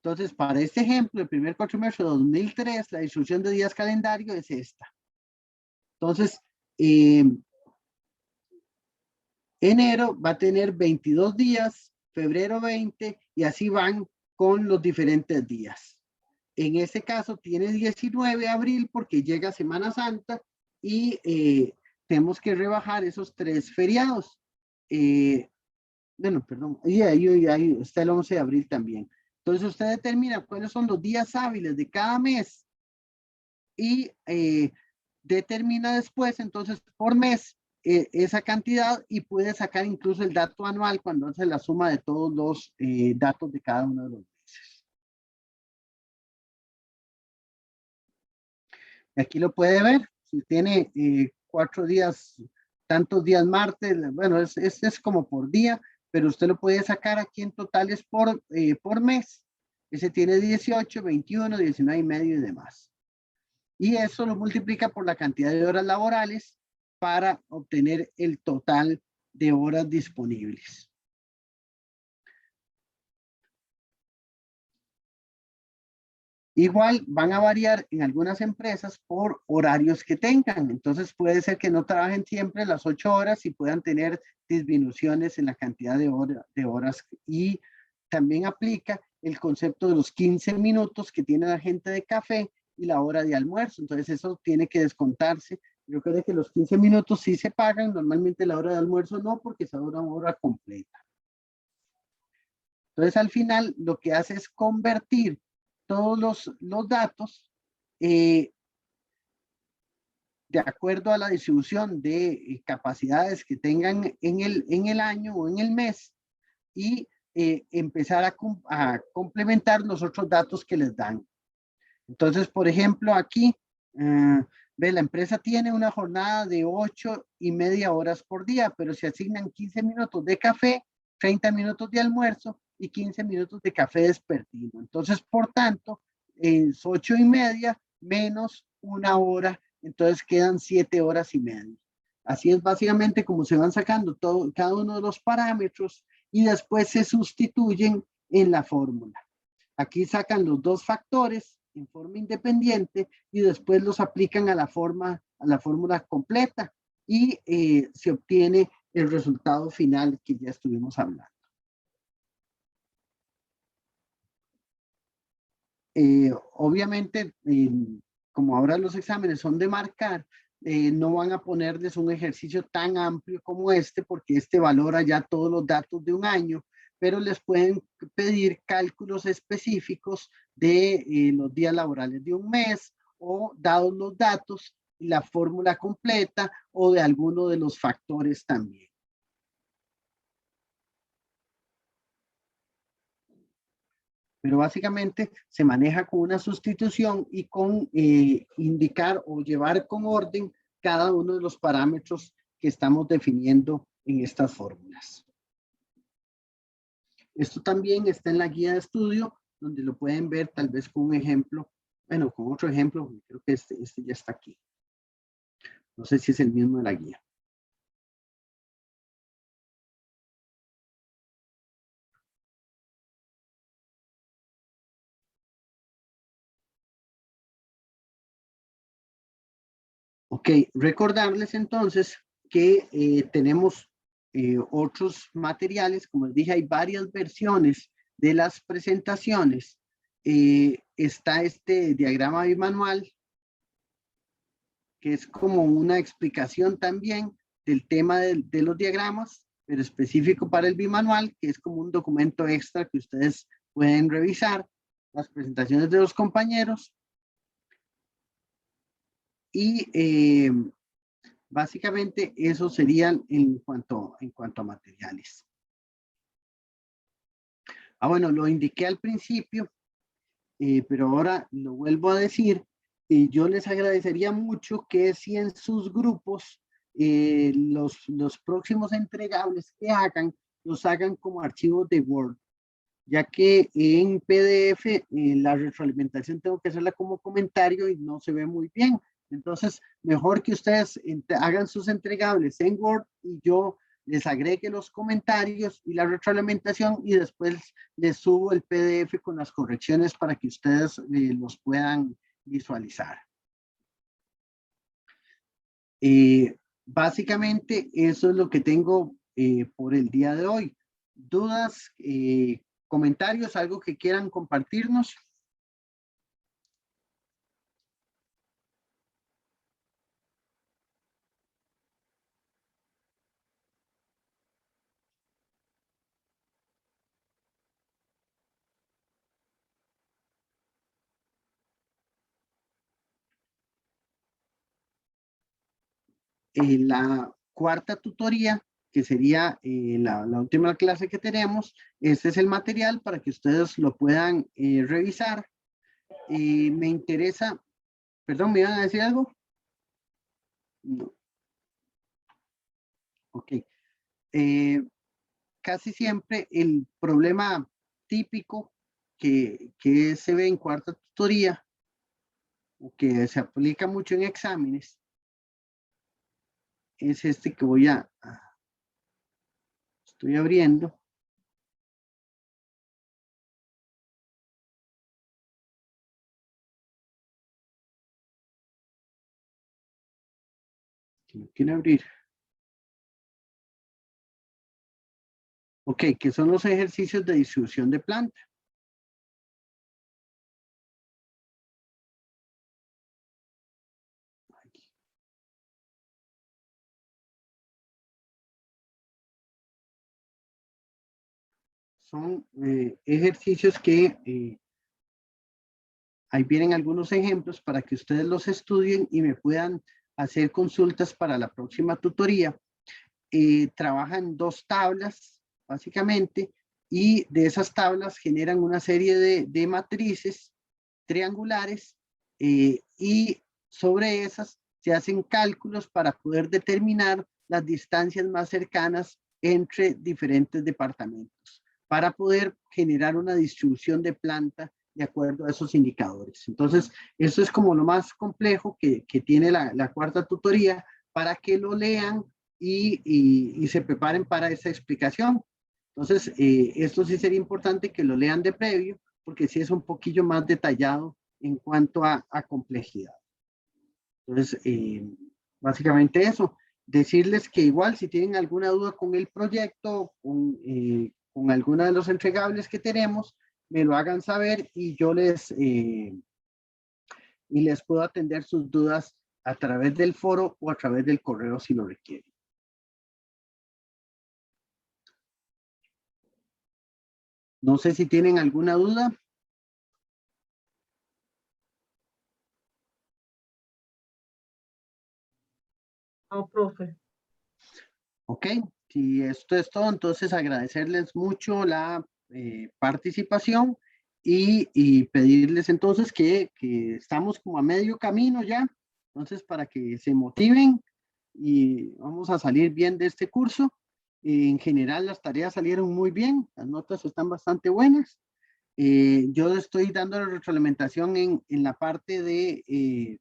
Entonces, para este ejemplo, el primer cuatrimestre de 2003, la distribución de días calendario es esta. Entonces, enero va a tener 22 días, febrero 20, y así van con los diferentes días. En este caso tiene 19 de abril porque llega Semana Santa y tenemos que rebajar esos 3 feriados. Bueno, perdón, y ahí está el 11 de abril también. Entonces usted determina cuáles son los días hábiles de cada mes y determina después, entonces, por mes, esa cantidad y puede sacar incluso el dato anual cuando hace la suma de todos los datos de cada uno de los meses. Aquí lo puede ver, si tiene 4 días, tantos días martes, bueno, es como por día, pero usted lo puede sacar aquí en totales por mes. Ese tiene 18, 21, 19 y medio y demás. Y eso lo multiplica por la cantidad de horas laborales para obtener el total de horas disponibles. Igual van a variar en algunas empresas por horarios que tengan. Entonces puede ser que no trabajen siempre las 8 horas y puedan tener disminuciones en la cantidad de horas. Y también aplica el concepto de los 15 minutos que tiene la gente de café y la hora de almuerzo. Entonces eso tiene que descontarse. Yo creo que los 15 minutos sí se pagan. Normalmente la hora de almuerzo no, porque es una hora completa. Entonces al final lo que hace es convertir todos los datos de acuerdo a la distribución de capacidades que tengan en el año o en el mes y empezar a complementar los otros datos que les dan. Entonces, por ejemplo, aquí, ve, la empresa tiene una jornada de 8,5 horas por día, pero se asignan 15 minutos de café, 30 minutos de almuerzo y 15 minutos de café despertino. Entonces, por tanto, es 8,5 menos 1 hora, entonces quedan 7,5 horas. Así es básicamente como se van sacando cada uno de los parámetros y después se sustituyen en la fórmula. Aquí sacan los dos factores en forma independiente y después los aplican a la fórmula completa y se obtiene el resultado final que ya estuvimos hablando. Obviamente, como ahora los exámenes son de marcar, no van a ponerles un ejercicio tan amplio como este, porque este valora ya todos los datos de un año, pero les pueden pedir cálculos específicos de los días laborales de un mes o dados los datos, la fórmula completa o de alguno de los factores también. Pero básicamente se maneja con una sustitución y con indicar o llevar con orden cada uno de los parámetros que estamos definiendo en estas fórmulas. Esto también está en la guía de estudio, donde lo pueden ver tal vez con un ejemplo, bueno, con otro ejemplo, creo que este ya está aquí. No sé si es el mismo de la guía. Ok, recordarles entonces que tenemos otros materiales. Como les dije, hay varias versiones de las presentaciones. Está este diagrama bimanual, que es como una explicación también del tema de los diagramas, pero específico para el bimanual, que es como un documento extra que ustedes pueden revisar, las presentaciones de los compañeros. Y básicamente eso serían en cuanto a materiales. Bueno, lo indiqué al principio, pero ahora lo vuelvo a decir. Yo les agradecería mucho que si en sus grupos los próximos entregables que hagan, los hagan como archivos de Word, ya que en PDF la retroalimentación tengo que hacerla como comentario y no se ve muy bien. Entonces, mejor que ustedes hagan sus entregables en Word y yo les agregue los comentarios y la retroalimentación y después les subo el PDF con las correcciones para que ustedes los puedan visualizar. Básicamente, eso es lo que tengo por el día de hoy. ¿Dudas, comentarios, algo que quieran compartirnos? La cuarta tutoría, que sería la última clase que tenemos, este es el material para que ustedes lo puedan revisar. Me interesa, perdón, ¿me iban a decir algo? No. Ok. Casi siempre el problema típico que se ve en cuarta tutoría, o que se aplica mucho en exámenes, es este que estoy abriendo. Que no quiere abrir. Ok, que son los ejercicios de distribución de planta. Son ejercicios que ahí vienen algunos ejemplos para que ustedes los estudien y me puedan hacer consultas para la próxima tutoría. Trabajan 2 tablas, básicamente, y de esas tablas generan una serie de matrices triangulares y sobre esas se hacen cálculos para poder determinar las distancias más cercanas entre diferentes departamentos, para poder generar una distribución de planta de acuerdo a esos indicadores. Entonces, eso es como lo más complejo que tiene la cuarta tutoría, para que lo lean y se preparen para esa explicación. Entonces, esto sí sería importante que lo lean de previo, porque sí es un poquillo más detallado en cuanto a complejidad. Entonces, básicamente eso. Decirles que igual si tienen alguna duda con el proyecto, con alguna de los entregables que tenemos, me lo hagan saber y yo les puedo atender sus dudas a través del foro o a través del correo si lo requieren. No sé si tienen alguna duda. No, profe. Ok, si esto es todo, entonces agradecerles mucho la participación y pedirles entonces que estamos como a medio camino ya, entonces para que se motiven y vamos a salir bien de este curso. En general las tareas salieron muy bien, las notas están bastante buenas. Yo estoy dando la retroalimentación en la parte de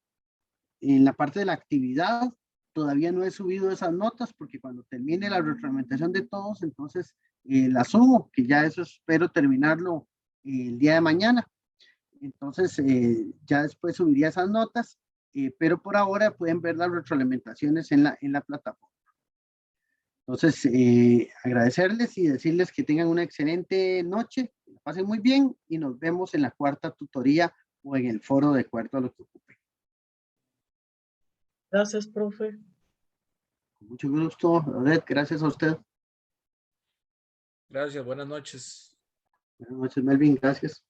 la actividad. Todavía no he subido esas notas porque cuando termine la retroalimentación de todos, entonces las subo, que ya eso espero terminarlo el día de mañana. Entonces ya después subiría esas notas, pero por ahora pueden ver las retroalimentaciones en la plataforma. Entonces, agradecerles y decirles que tengan una excelente noche, que la pasen muy bien y nos vemos en la cuarta tutoría o en el foro de acuerdo a lo que ocupen. Gracias, profe. Con mucho gusto, Odette, gracias a usted. Gracias, buenas noches. Buenas noches, Melvin, gracias.